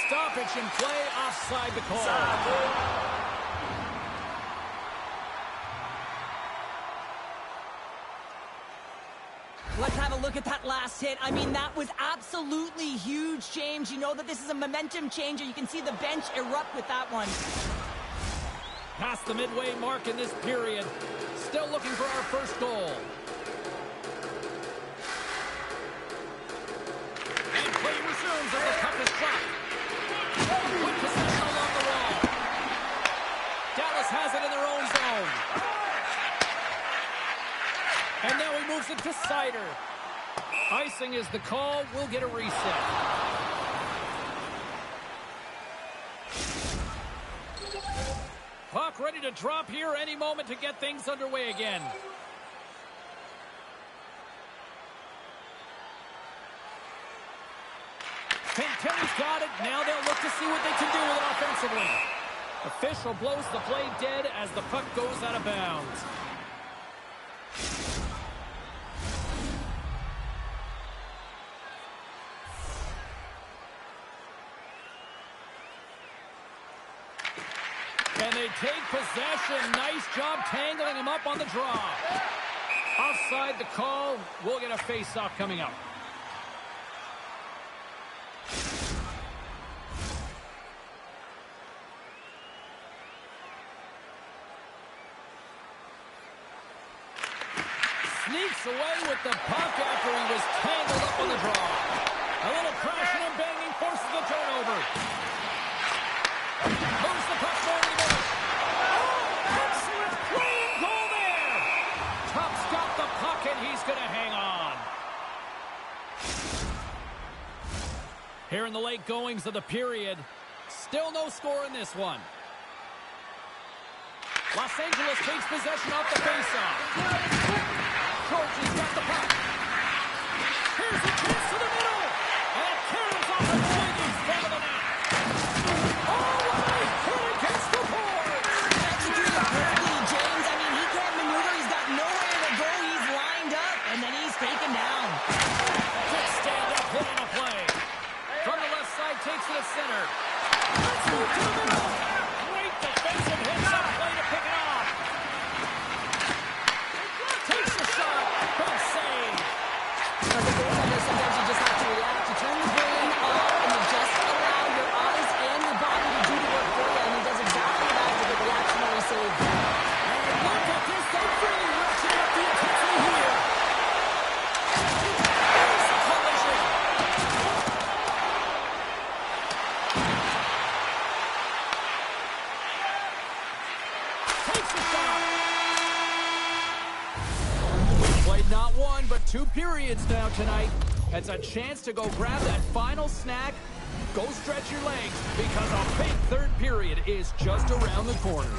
Stoppage in play, offside the call.
Let's have a look at that last hit. I mean, that was absolutely huge, James. You know that this is a momentum changer. You can see the bench erupt with that one.
Past the midway mark in this period. Still looking for our first goal. And play resumes as the puck is dropped. Good possession along the wall. Dallas has it in their own zone. And now he moves it to Sider. Icing is the call. We'll get a reset. Puck ready to drop here any moment to get things underway again. Fantilli's got it. Now they'll look to see what they can do with it offensively. Official blows the play dead as the puck goes out of bounds. And they take possession. Nice job tangling him up on the draw. Offside the call. We'll get a face-off coming up. Sneaks away with the puck after he was tangled up on the draw. A little crashing and banging forces the turnover. Moves the puck forward to the middle. Oh, excellent clean goal there. Tubbs got the puck and he's going to hang on. Here in the late goings of the period, still no score in this one. Los Angeles takes possession off the faceoff. George has got the puck. Here's a chance to the middle. And it carries off the wing in front of the net. Oh, what a hit against the boards.
Executed perfectly, James. I mean, he can't maneuver. He's got nowhere to go. He's lined up.
2 periods now tonight. It's a chance to go grab that final snack. Go stretch your legs because a big third period is just around the corner.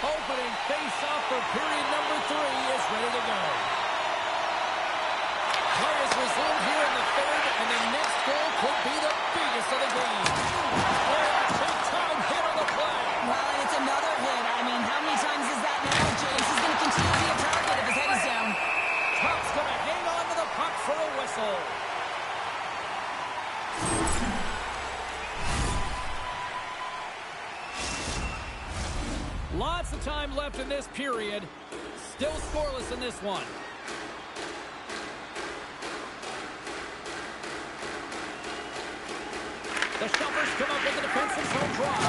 Opening face-off for period number 3 is ready to go. Play is resumed here in the third, and the next goal could be the biggest of the game. Oh, a big-time hit on the play.
Well, and it's another hit. I mean, how many times is that now, James? He's going to continue to be a target if his head is down.
Top's going to hang on to the puck for a whistle.
Lots of time left in this period. Still scoreless in this one.
The Shuffers come up with the defensive zone draw.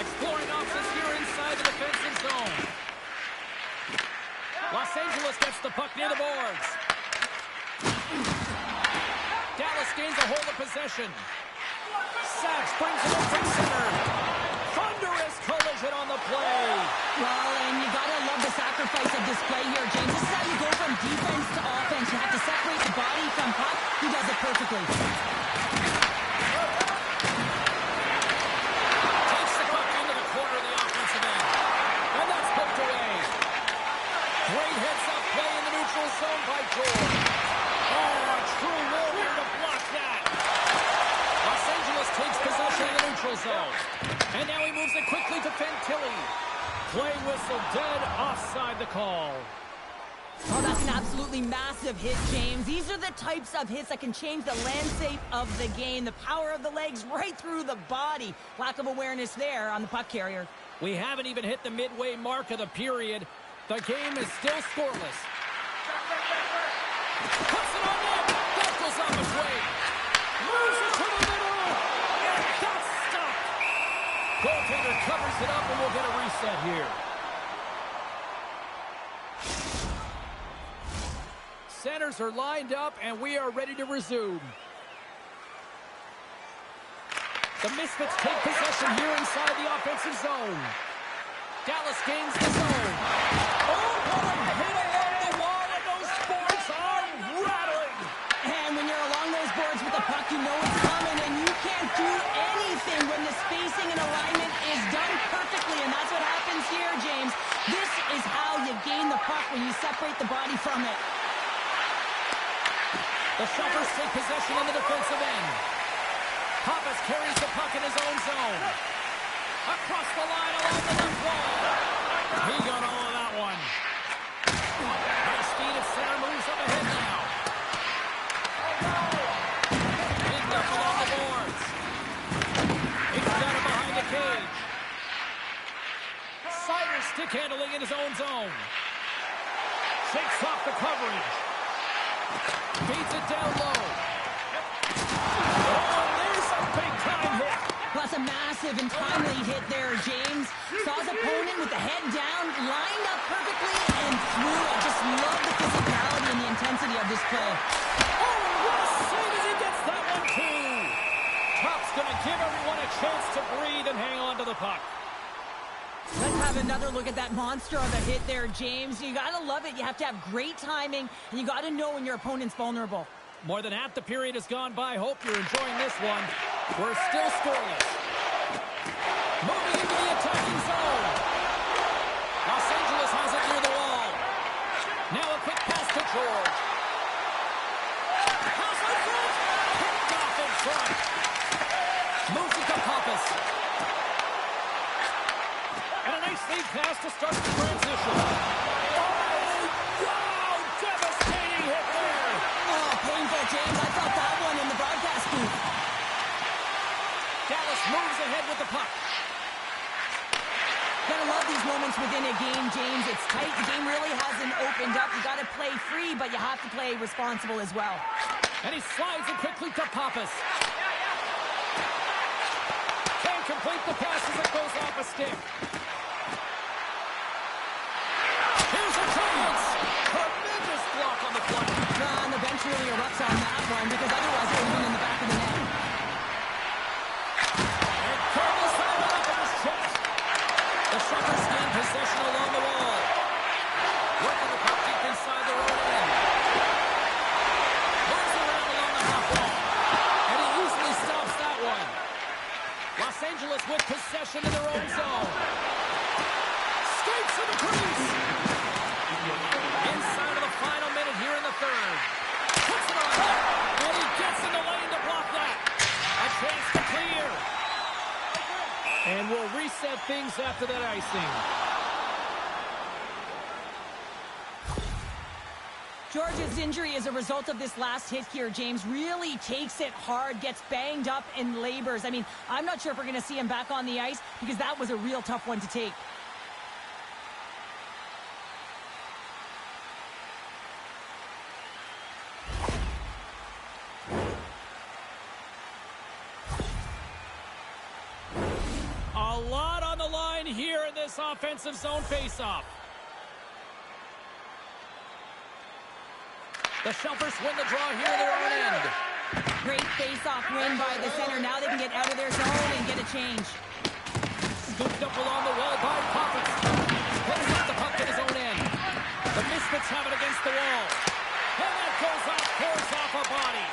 Exploring options here inside the defensive zone. Los Angeles gets the puck near the boards. Dallas gains a hold of possession. Sachs brings it in from center. Thunderous collision on the play.
Well, and you gotta love the sacrifice of this play here, James. This is how you go from defense to offense. You have to separate the body from puck. He does it perfectly.
Takes the puck into the corner of the offensive end. And that's poked away. Great heads-up play in the neutral zone by George. Oh, a true warrior to block that. Los Angeles takes possession of the neutral zone. And now he moves it quickly to Fantilli. Play whistle dead, offside the call.
Oh, that's an absolutely massive hit, James. These are the types of hits that can change the landscape of the game. The power of the legs right through the body. Lack of awareness there on the puck carrier.
We haven't even hit the midway mark of the period. The game is still scoreless. Puts it on net. That goes off his way. Moves it to the middle. And that's stopped. Goaltender covers it up, and we'll get a reset here.
Centers are lined up, and we are ready to resume.
The Misfits take possession here inside the offensive zone. Dallas gains the zone. Oh, what a hit along the wall, and those boards are rattling.
And when you're along those boards with the puck, you know it's coming, and you can't do anything when the spacing and alignment is done perfectly, and that's what happens here, James. This is how you gain the puck, when you separate the body from it.
The Shuffers take possession in the defensive end. Pappas carries the puck in his own zone. Across the line along the left wall. He got all of that one. High speed at center, moves up ahead now. Picked up along the boards. He's got it behind the cage. Sider stick handling in his own zone. Shakes off the coverage. Beats it down low. Oh, there's a big-time hit.
Plus a massive and timely hit there, James. Saw his opponent with the head down, lined up perfectly, and threw it. Just love the physicality and the intensity of this play.
Oh, what a save as he gets that one, too. Top's going to give everyone a chance to breathe and hang on to the puck.
Let's have another look at that monster of a hit there, James. You gotta love it. You have to have great timing, and you gotta know when your opponent's vulnerable.
More than half the period has gone by. Hope you're enjoying this one. We're still scoreless. Moving into the attacking zone. Los Angeles has it near the wall. Now a quick pass to George. Pass in front. Picked off in
pass to start the transition. Oh, wow! Devastating hit there!
Oh, painful, James. I felt that one in the broadcast booth.
Dallas moves ahead with the puck.
Gotta love these moments within a game, James. It's tight. The game really hasn't opened up. You gotta play free, but you have to play responsible as well.
And he slides it quickly to Pappas. Can't complete the pass as it goes off a stick. Here's a chance! Tremendous block on the play.
And the bench really erupts on that one because otherwise it would have been in the back of the net.
And Curtis had it up in his chest. The Shuckers gain possession along the wall. Working the puck deep inside their own end. Moves around along the half wall. And he easily stops that one. Los Angeles with possession in their own zone. Skates to the crease. Inside of the final minute here in the third. Puts it on. And he gets in the lane to block that. A chance to clear. And we'll reset things after that icing.
George's injury as a result of this last hit here, James, really takes it hard, gets banged up and labors. I mean, I'm not sure if we're going to see him back on the ice because that was a real tough one to take.
A lot on the line here in this offensive zone faceoff. The Shuffers win the draw here in their own end.
Great face-off win by the center. Now they can get out of their zone and get a change.
Scooped up along the wall by Pappas. Puts up the puck to his own end. The Misfits have it against the wall. And that goes off, pours off a body.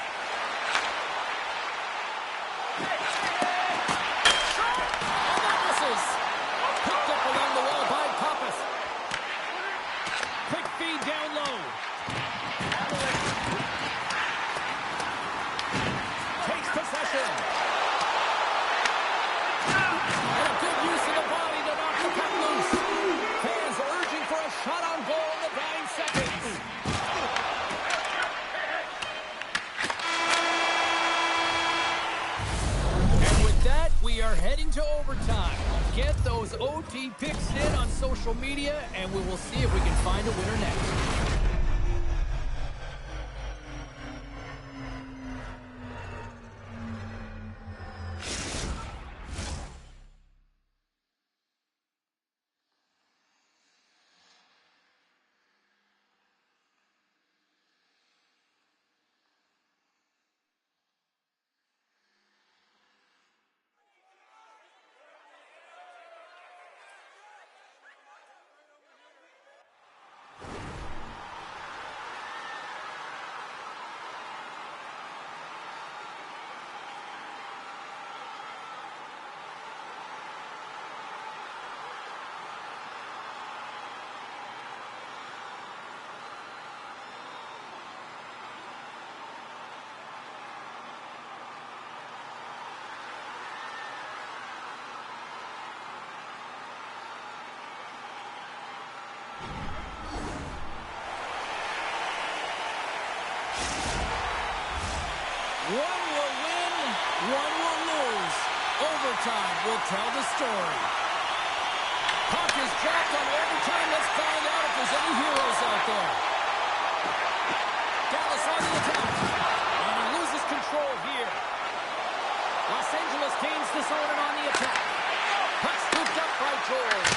And that misses. Picked up along the wall by Pappas. Quick feed down low. Takes possession. And a good use of the body to knock the puck loose. Fans urging for a shot on goal in the dying seconds. And with that, we are heading to overtime. Get those OT picks in on social media, and we will see if we can find a winner next. One will win, one will lose. Overtime will tell the story. Puck is dropped on overtime. Let's find out if there's any heroes out there. Dallas on the attack. And he loses control here. Los Angeles gains this zone and on the attack. Puck scooped up by George.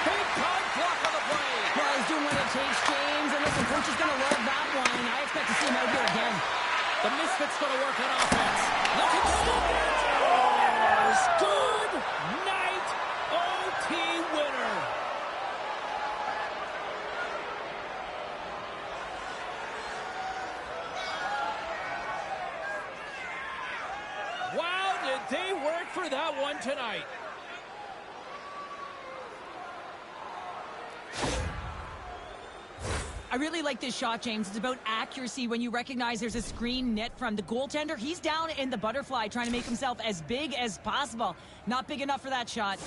Big time block on the play.
Well, he's doing what it takes, James. And listen, coach is going to love that one. I expect to see him out here again.
The Misfits going to work on offense. Looking scores! Good night, OT winner. Wow, did they work for that one tonight.
I really like this shot, James. It's about accuracy when you recognize there's a screen net from the goaltender. He's down in the butterfly trying to make himself as big as possible. Not big enough for that shot.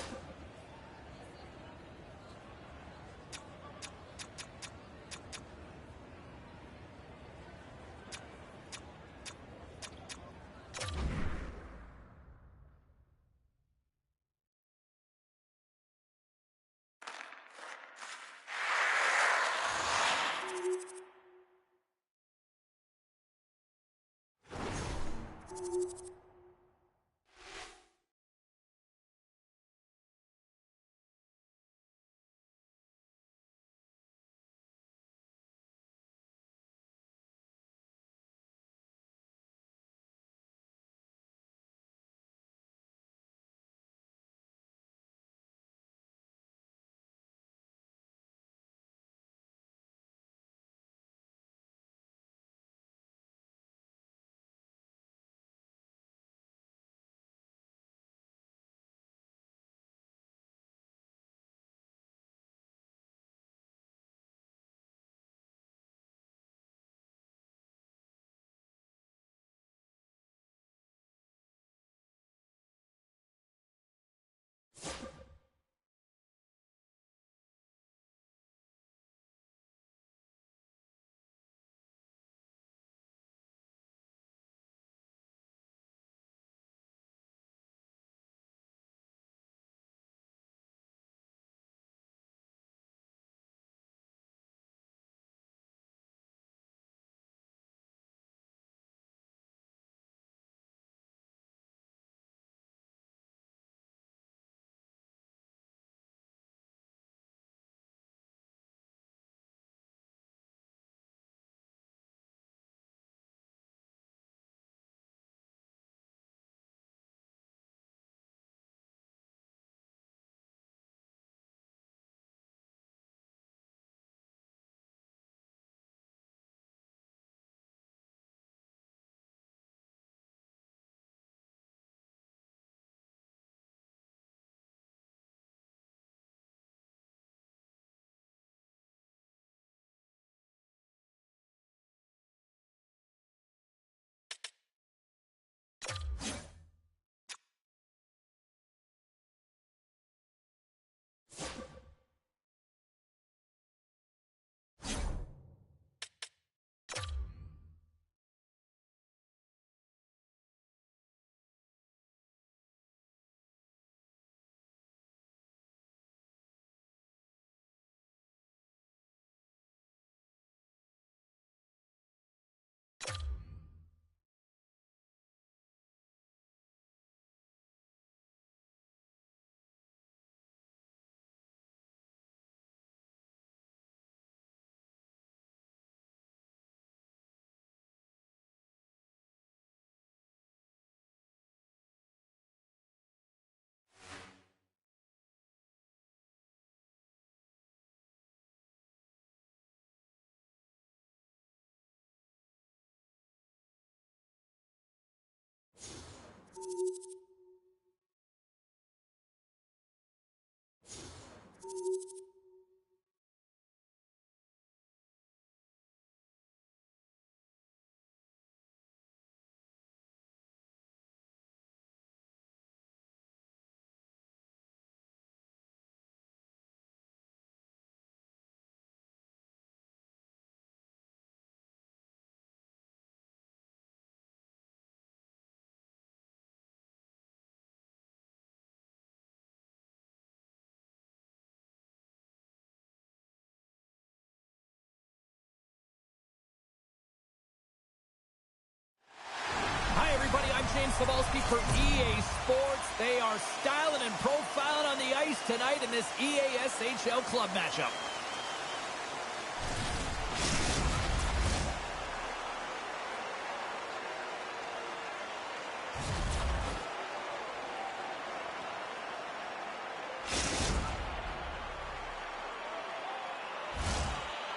James Cebulski for EA Sports. They are styling and profiling on the ice tonight in this EASHL club matchup.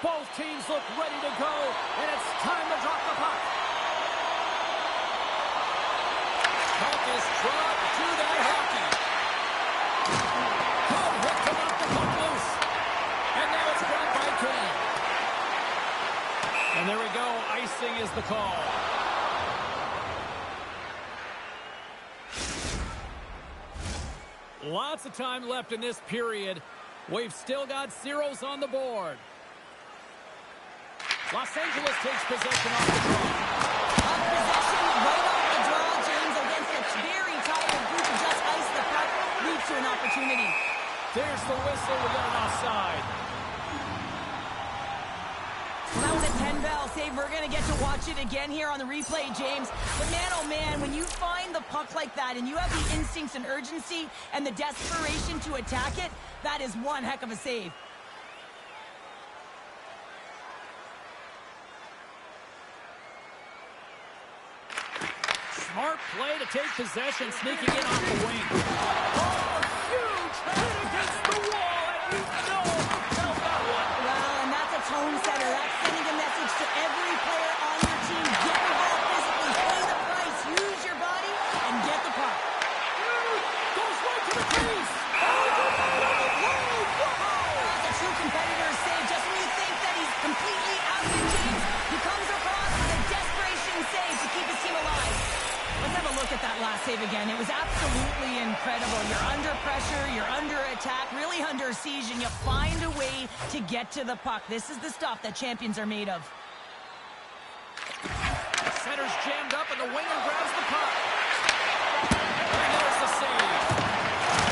Both teams look ready to go, and it's time to drop the puck. Puck is dropped to that hockey. Good hit to knock the puck loose. And now it's grabbed by Kane. And there we go. Icing is the call. Lots of time left in this period. We've still got zeros on the board. Los Angeles takes possession off the draw.
Puck possession right off the draw, James, against a very tired group to just ice the puck leads to an opportunity.
There's the whistle. We got an offside.
Well, that was a 10 bell. Dave, we're going to get to watch it again here on the replay, James. But man, oh man, when you find the puck like that and you have the instincts and urgency and the desperation to attack it, that is one heck of a save.
Smart play to take possession, sneaking in off the wing. Oh, huge hit against the wall, and you know who felt that one.
Well, and that's a tone setter. That's sending a message to every player on your team. Get involved physically, pay the price, use your body, and get the puck.
Goes right to the crease.
That's a true competitor's save. Just when you think that he's completely out of it, James, he comes across with a desperation save to keep his team alive. Let's have a look at that last save again. It was absolutely incredible. You're under pressure, you're under attack, really under siege, and you find a way to get to the puck. This is the stuff that champions are made of.
Center's jammed up, and the winger grabs the puck. And there's the save.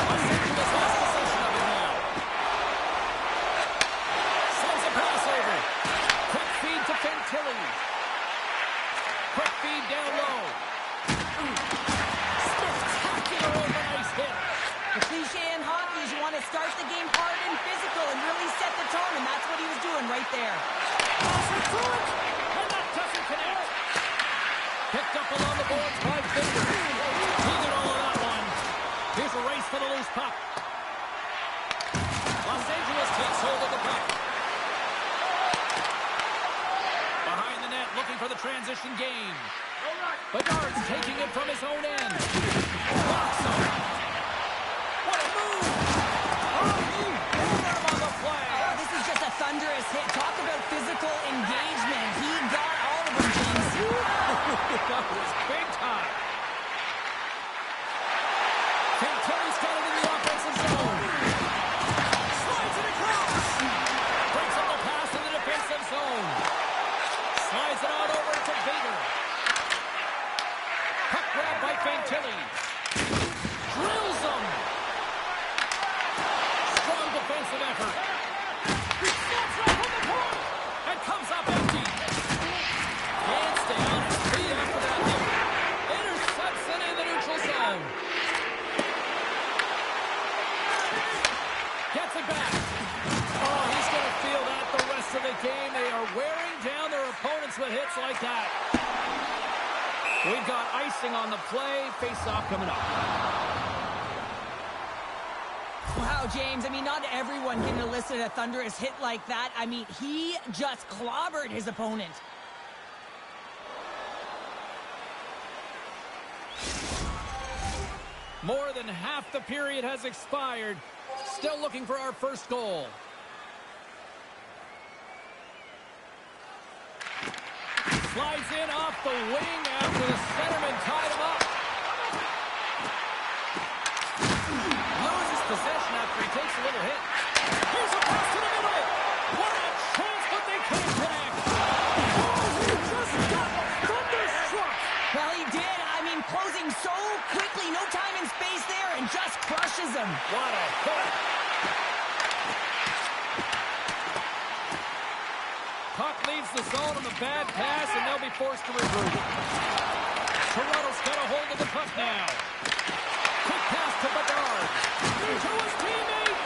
Los Angeles has possession of it now. Sends a pass over. Quick feed to Fantilli. Quick feed down low. Spectacular over ice hit.
The cliche in hockey is you want to start the game hard and physical and really set the tone, and that's what he was doing right there.
Crosser through it, and that doesn't connect. Picked up along the boards by Finger. He did all of that one. Here's a race for the loose puck. Los Angeles takes hold of the puck. Behind the net, looking for the transition game. Bedard's taking it from his own end. Blocks him. What a move! Oh, he over him on the play.
Oh, this is just a thunderous hit. Talk about physical engagement. He got all of them, James.
That was big time. Fantilli's got it in the offensive zone. Slides it across. Breaks up the pass in the defensive zone. Slides it out over to Vader. Puck grab by Fantilli. Drills him. Strong defensive effort. Snaps right from the point and comes up empty. Can't stay on his feet after that hit. Intercepts it in the neutral zone. Gets it back. Oh, he's going to feel that the rest of the game. They are wearing down their opponents with hits like that. We've got icing on the play. Face-off coming up.
Wow, James, I mean, not everyone can elicit a thunderous hit like that. I mean, he just clobbered his opponent.
More than half the period has expired. Still looking for our first goal. Slides in off the wing after the centerman tied him up. Loses possession after he takes a little hit. Here's a pass to the middle. What a chance, but they can't connect. Oh, he just got thunderstruck.
Well, he did. I mean, closing so quickly, no time and space there, and just crushes him.
What a hit. Puck leaves the zone on the bad pass, and they'll be forced to regroup. Toronto's got a hold of the puck now. Quick pass to Bedard. To his teammate.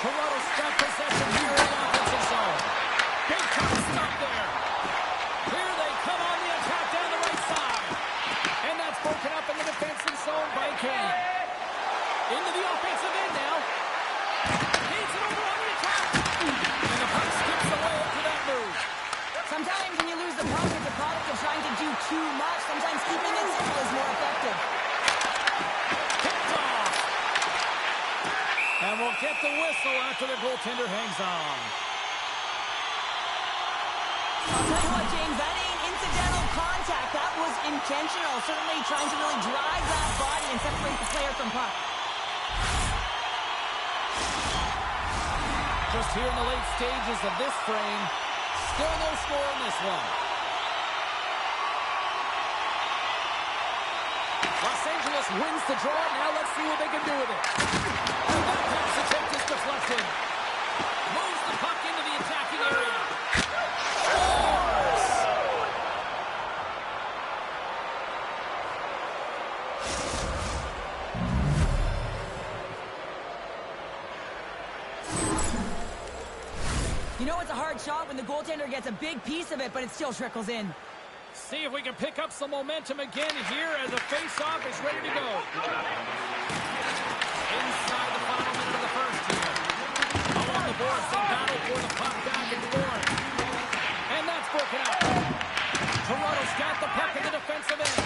Toronto's got possession here in the offensive zone. Big time stop there. Here they come on the attack down the right side. And that's broken up in the defensive zone by Kane. Into the offensive end now. He's it over on the attack. And the puck skips away after that move.
Sometimes when you lose the puck, it's a product of trying to do too much. Sometimes keeping it simple is more effective.
Picked off. And we'll get the whistle after the goaltender hangs on.
I'll tell you what, James, that ain't incidental contact. That was intentional. Certainly trying to really drive that body and separate the player from puck.
Just here in the late stages of this frame, still no score in this one. Los Angeles wins the draw. Now let's see what they can do with it. And that pass attempt is deflected. Moves the puck into the attacking area. Scores!
a hard shot when the goaltender gets a big piece of it, but it still trickles in.
See if we can pick up some momentum again here as the face-off is ready to go. Inside the final minute of the first here. Along the boards, they battle for the puck back and forth. And that's broken up. Toronto's got the puck in the defensive end.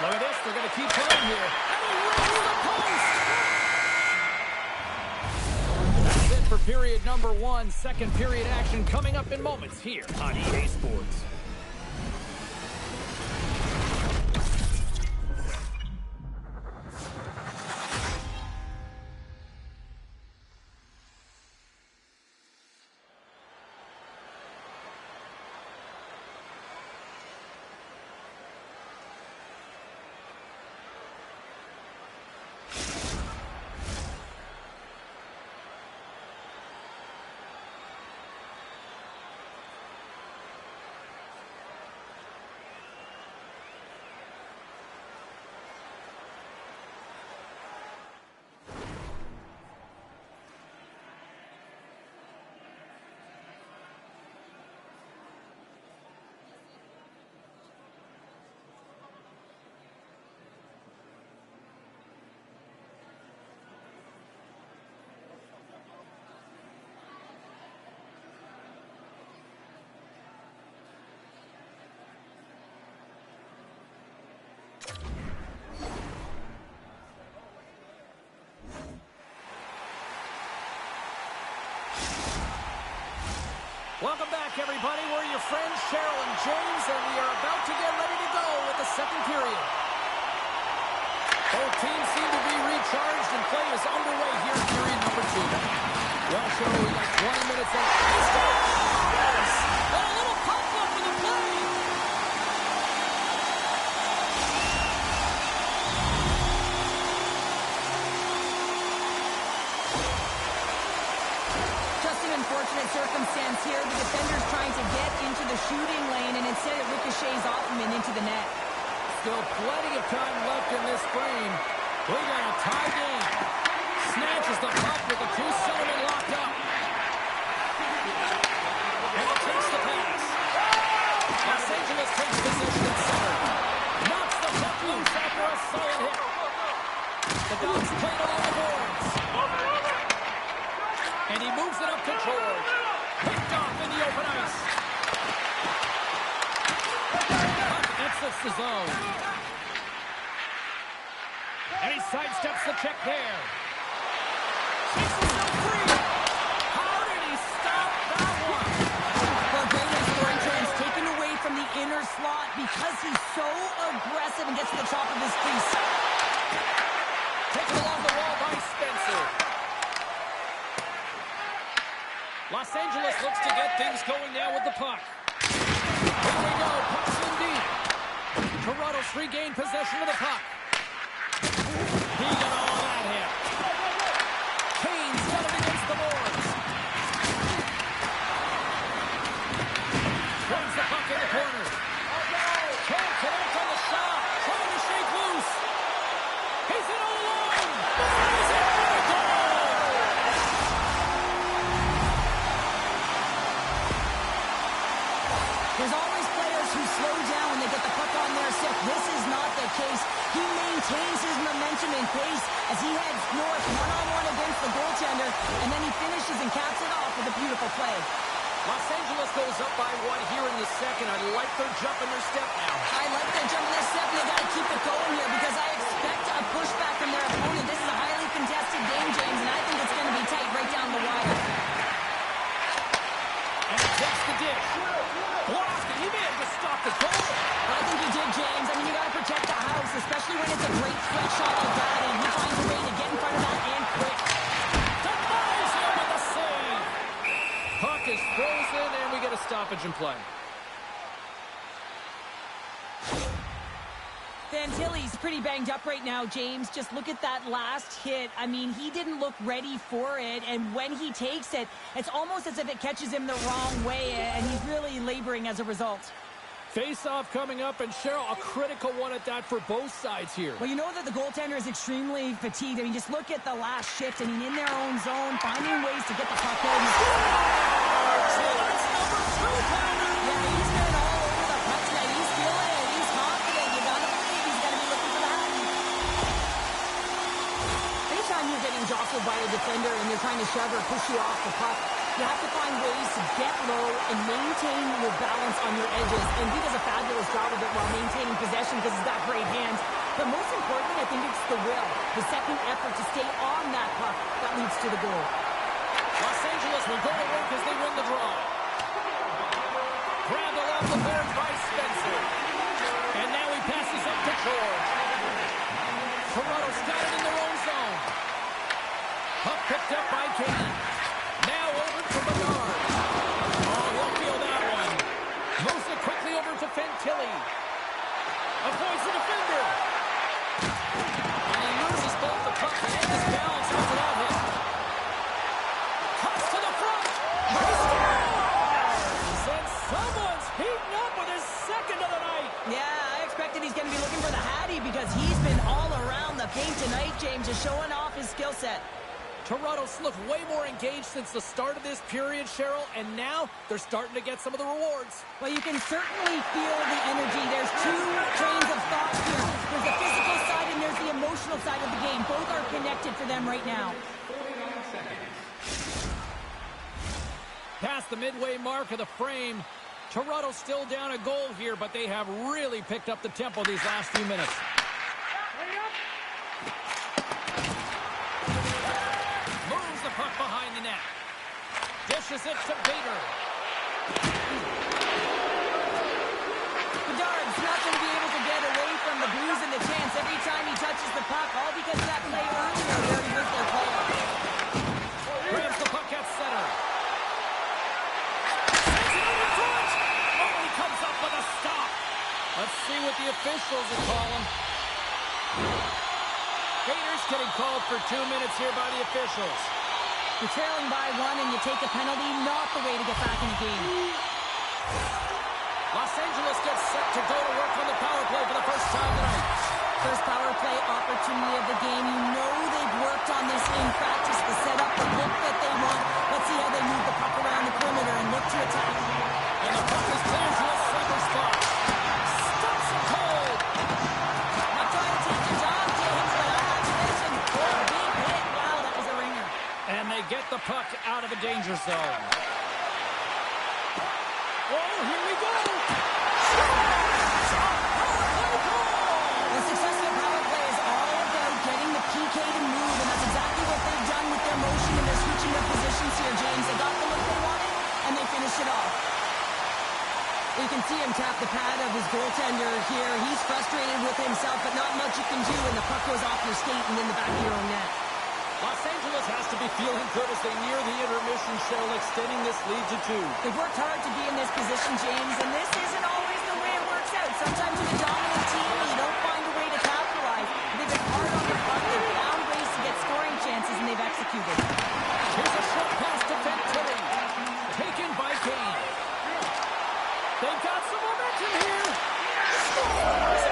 Look at this, they're going to keep playing here. And he rings the post! That's it for period number 1. Second period action coming up in moments here on EA Sports. Welcome back, everybody. We're your friends, Cheryl and James, and we are about to get ready to go with the second period. Both teams seem to be recharged, and play is underway here in period number 2. Well, Cheryl, we got 20 minutes in.
Yes! A little pop-up in the play! Unfortunate circumstance here. The defender's trying to get into the shooting lane, and instead it ricochets off him and into the net.
Still plenty of time left in this frame. We got a tie game. Snatches the puck with the two centermen locked up. And it takes the pass. Los Angeles takes possession in center. Knocks the puck loose after a solid hit. The Dogs played along the boards. And he moves it up to George. Picked off in the open ice. Puck exits the zone. And he sidesteps the check there. Takes himself free. How did he stop that one?
Well, great scoring chance taken away from the inner slot because he's so aggressive and gets to the top of his crease.
Taken along the wall by Spencer. Los Angeles looks to get things going now with the puck. Here we go, puck's in deep. Toronto's regained possession of the puck. He got all that hit. Kane's got it against the boards. Brings the puck in the corner. Can't connect on the shot. Trying to shake loose. He's in all alone. He's in for the goal.
There's always players who slow down when they get the puck on their stick. This is not the case. He maintains his momentum and pace as he heads north one-on-one against the goaltender, and then he finishes and caps it off with a beautiful play.
Los Angeles goes up by 1 here in the second. I like their jump in their step now.
I like their jump in their step, and they got to keep it going here because I expect a pushback from their opponent. This is a highly contested game, James, and I think it's going to be tight right down the wire.
And he takes the dish. Blocked, and he may have just stopped the goal.
I think he did, James. I mean, you got to protect the house, especially when it's a great straight shot like that, and he finds a way to get in front of that and quick.
Denies him with the save. Puck is frozen, and we get a stoppage in play.
Fantilli's pretty banged up right now, James. Just look at that last hit. I mean, he didn't look ready for it, and when he takes it, it's almost as if it catches him the wrong way, and he's really laboring as a result.
Face-off coming up, and Cheryl, a critical one at that for both sides here.
Well, you know that the goaltender is extremely fatigued. I mean, just look at the last shift. I mean, in their own zone, finding ways to get the puck out.
So that's number 2, Tyler.
Yeah, he's been all over the puck tonight. He's feeling it. He's confident. You gotta believe he's gonna be looking for that. Anytime you're getting jostled by a defender and they're trying to shove or push you off the puck, you have to find ways to get low and maintain your balance on your edges. And he does a fabulous job of it while maintaining possession because he's got great hands. But most importantly, I think it's the will, the second effort to stay on that puck that leads to the goal.
Los Angeles will go to work as they win the draw. Grabbed along the board by Spencer. And now he passes up to George. Toronto's got it in their own zone. Puck picked up by Katie. Now over to Bedard. Oh, he'll feel that one. Moves it quickly over to Fantilli. Avoids the defender. And he loses both the puck and his balance off it on him. Cuts to the front. He scores! And someone's heating up with his second of the night.
Yeah, I expected he's going to be looking for the Hattie because he's been all around the paint tonight, James, just showing off his skill set.
Toronto's looked way more engaged since the start of this period, Cheryl, and now they're starting to get some of the rewards.
Well, you can certainly feel the energy. There's two trains of thought here. There's the physical side and there's the emotional side of the game. Both are connected for them right now.
Past the midway mark of the frame, Toronto's still down a goal here, but they have really picked up the tempo these last few minutes. Moves the puck behind the net. Dishes it to Bader.
Bedard's not going to be able to get away from the Blues and the chance every time he touches the puck, all because of that play earlier where he hurt their player.
Grabs the puck at center. Sends it over front. Oh, he comes up with a stop. Let's see what the officials are calling. Bader's getting called for 2 minutes here by the officials.
You're trailing by 1 and you take a penalty, not the way to get back in the game.
Los Angeles gets set to go to work on the power play for the first time tonight.
First power play opportunity of the game. You know they've worked on this in practice to set up the look that they want. Let's see how they move the puck around the perimeter and look to attack.
And the puck is cleared to a safer spot. Stops it cold.
Not trying to take your job, James, but I have to mention, big hit. Wow, that was a ringer.
And they get the puck out of the danger zone. Oh, here we go.
The successful power play is all about getting the PK to move, and that's exactly what they've done with their motion, and they're switching their positions here, James. They got the look they wanted, and they finish it off. You can see him tap the pad of his goaltender here. He's frustrated with himself, but not much you can do when the puck goes off your skate and in the back of your own net.
Los Angeles has to be feeling good as they near the intermission, show, extending this lead to 2.
They've worked hard to be in this position, James, and this isn't always the way it works out. Sometimes you're the dominant team and you don't find a way to capitalize. They've been hard on the puck. They've found ways to get scoring chances, and they've executed.
Here's a short pass to Fantilli. Taken by Kane. They've got some momentum here. Scores!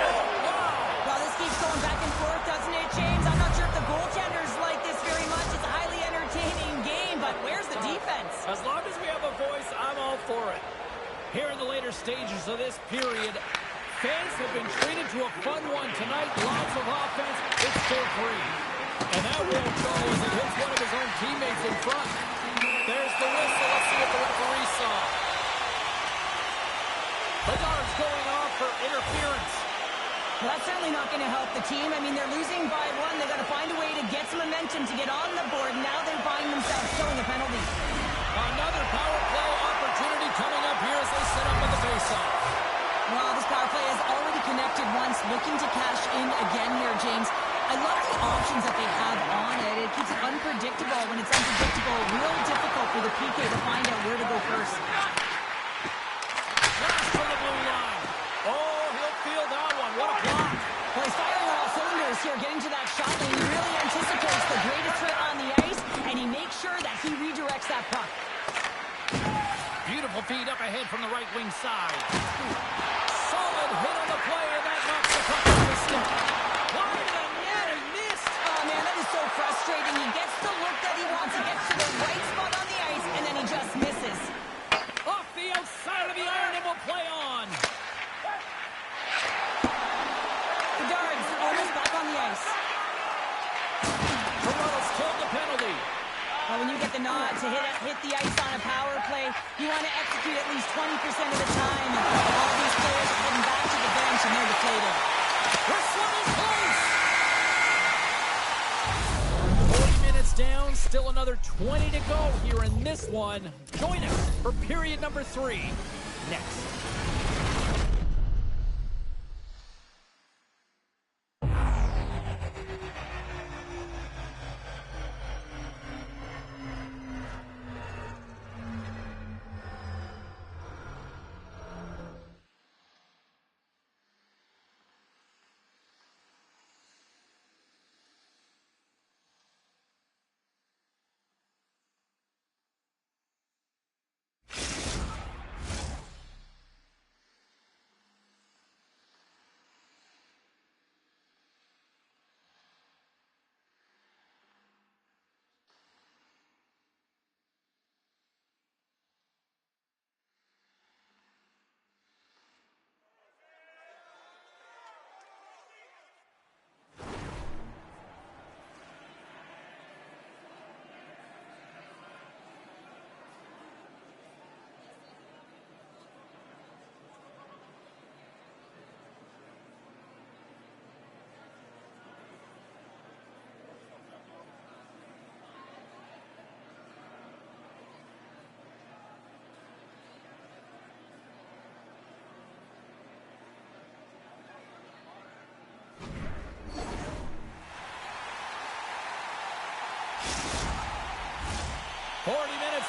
Well, this keeps going back and forth, doesn't it, James? I'm not sure if the goaltenders like this very much. It's a highly entertaining game, but where's the defense?
As long as we have a voice, I'm all for it. Here in the later stages of this period, fans have been treated to a fun one tonight. Lots of offense. It's 4-3. And that won't go as it hits one of his own teammates in front. There's the whistle. Let's see what the referee saw. Bedard's going off for interference.
Well, that's certainly not going to help the team. I mean, they're losing by 1. They've got to find a way to get some momentum to get on the board. Now they find themselves killing a penalty.
Another power play opportunity coming up here as they set up in the faceoff.
Well, this power play has already connected once, looking to cash in again here, James. I love the options that they have on it. It keeps it unpredictable. When it's unpredictable, real difficult for the PK to find out where to go first.
Flash from the blue line. Oh, he'll feel that one. What a block.
Well, he's firing on all cylinders here, getting to that shot lane. He really anticipates the greatest threat on the ice, and he makes sure that he redirects that puck.
Beautiful feed up ahead from the right wing side. Solid hit on the play, and that knocks the puck off his stick. Wide of the net, he missed.
Oh, man, that is so frustrating. He gets the look that he wants. He gets to the right spot on the ice, and then he just misses.
Off the outside of the iron, and will play on.
Bedard's almost back on the ice.
Toronto's killed the penalty.
Well, when you get the nod to hit the ice on a power play, you want to execute at least 20% of the time. And all these players are heading back to the bench, and they're deflated.
This one is close. 40 minutes down, still another 20 to go here in this one. Join us for period number 3 next.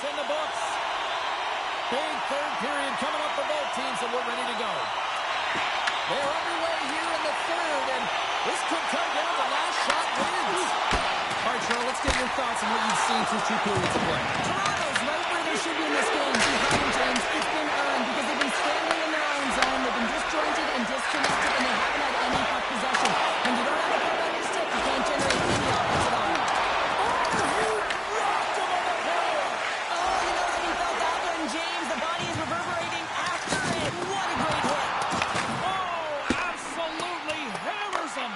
In the books. Big third period coming up for both teams, and we're ready to go. They're underway here in the third, and this could come down to last shot wins. All right, Cheryl, let's get your thoughts on what you've seen through 2 periods of play.
Toronto's right where they should be in this game. Behind James, it's been earned because they've been scrambling in their own zone. They've been disjointed and disconnected, and they haven't had any puck possession. When you don't have a puck on your stick, you can't generate any offense at all. James, the body is reverberating after it. What a great hit.
Oh, absolutely hammers him.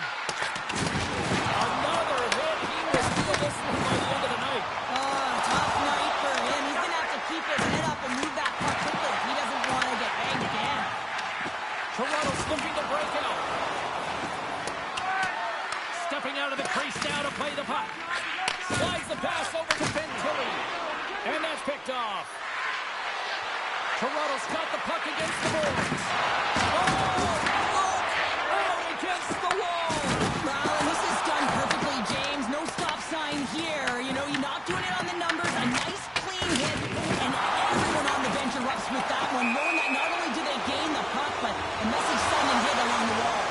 Another hit. He will feel this one by the end of the night.
Oh, tough night for him. He's going to have to keep his head up and move that puck quickly. He doesn't want to get banged again.
Toronto's looking to break out. Stepping out of the crease now to play the puck. Slides the pass over to Ventilli. And that's picked off. Toronto's got the puck against the boards. Oh, against the wall.
Well, and this is done perfectly, James. No stop sign here. You know, you're not doing it on the numbers. A nice, clean hit. And everyone on the bench erupts with that one, knowing that not only do they gain the puck, but a message sending hit along the wall.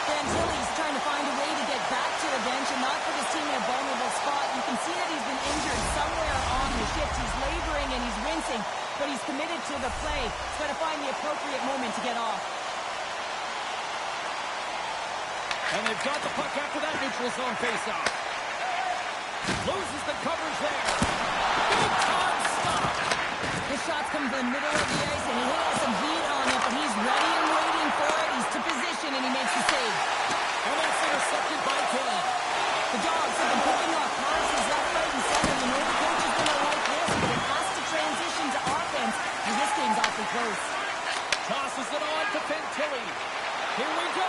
Fantilli's trying to find a way to get back to the bench and not put his team in a vulnerable spot. You can see that he's been injured somewhere on the shift. He's laboring and he's wincing, but he's committed to the play. He's got to find the appropriate moment to get off.
And they've got the puck after that neutral zone faceoff. Loses the coverage there. Big time stop.
His shots come from the middle of the ice, and he has some heat on it, but he's ready and waiting for it. He's to position, and he makes the save.
And that's intercepted by Kane.
The Dogs have been picking off passes left, right, and center. You know the coach is going to like this, but it has to transition to offense, and this game's awfully close.
Tosses it on to Ventilli. Here we go.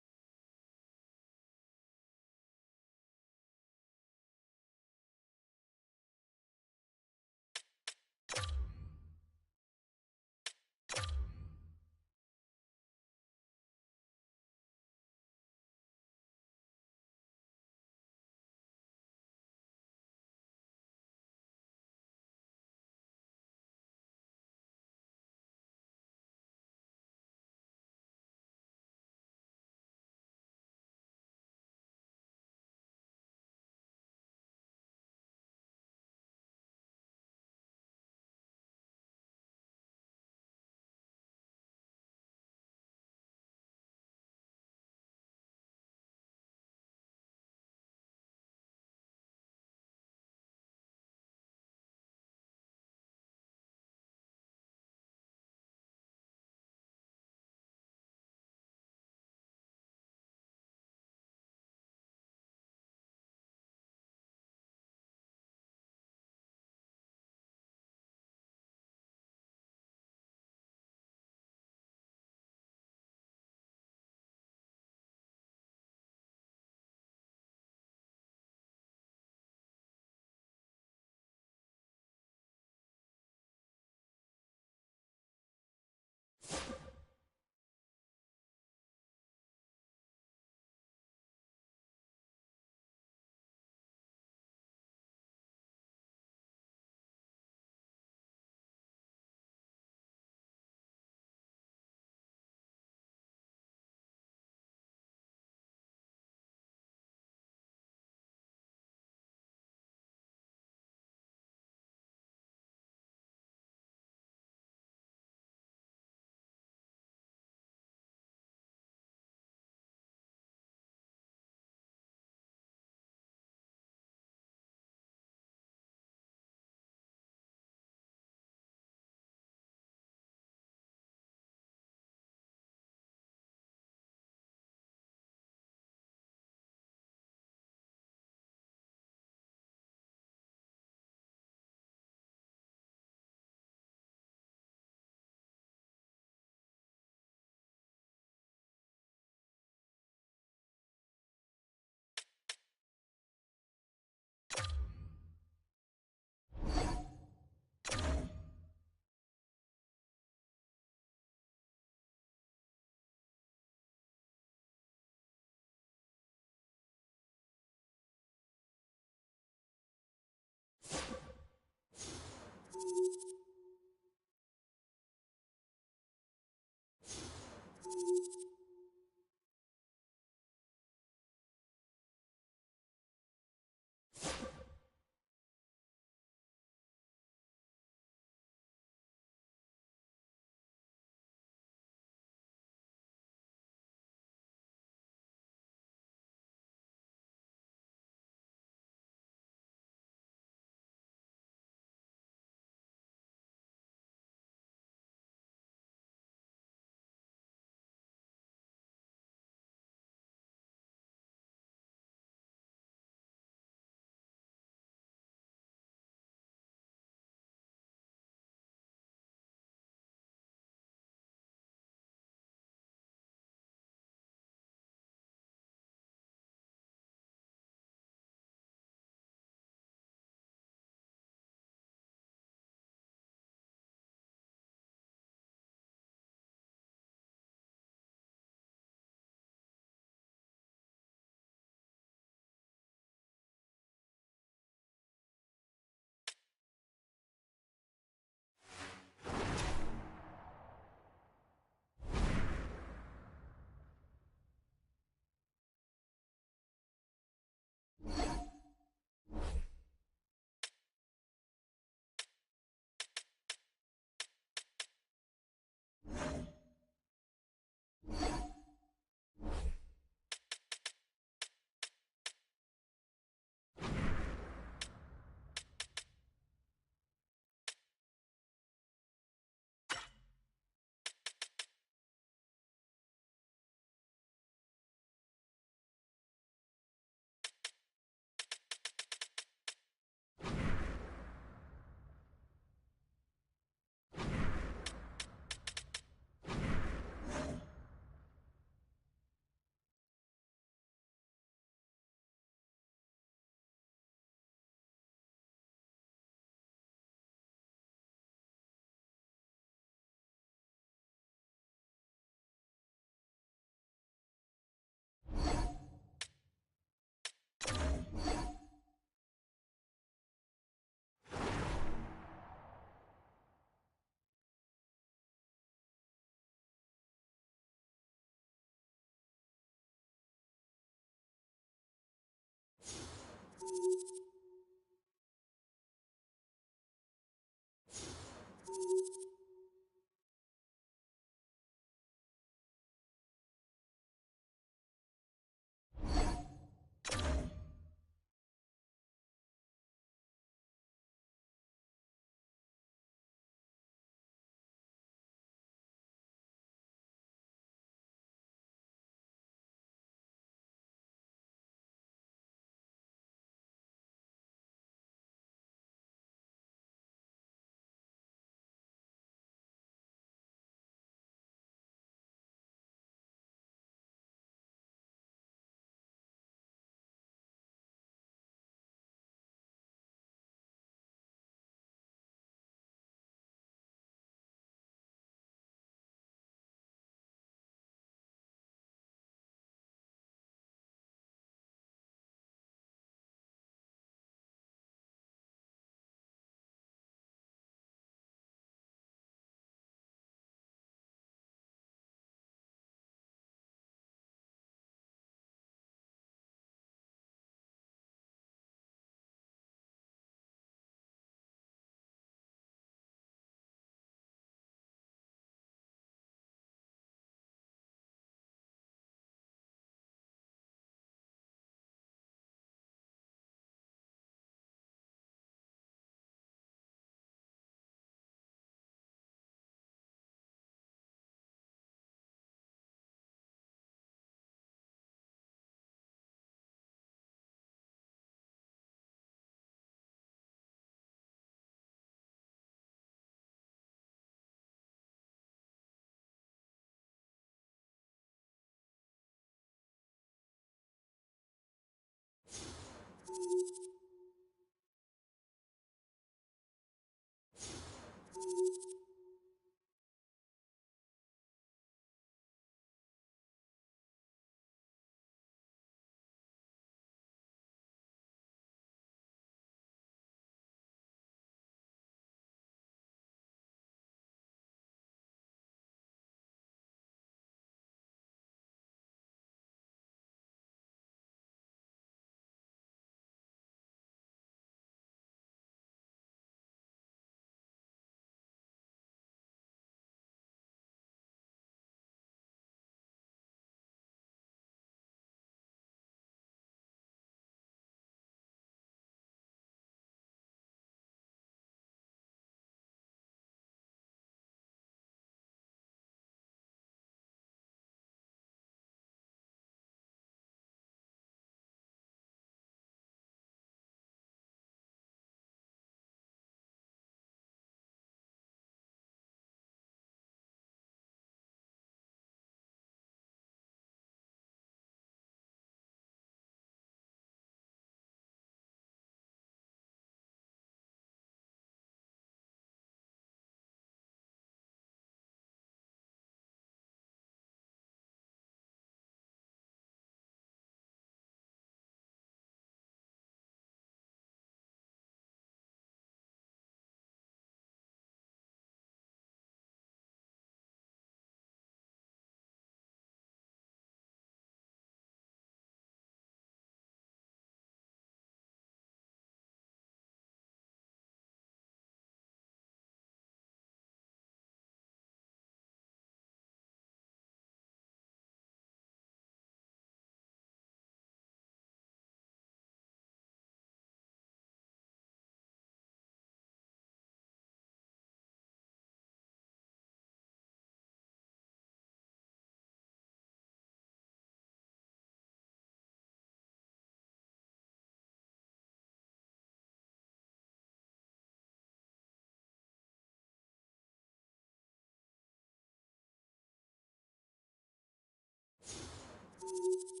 you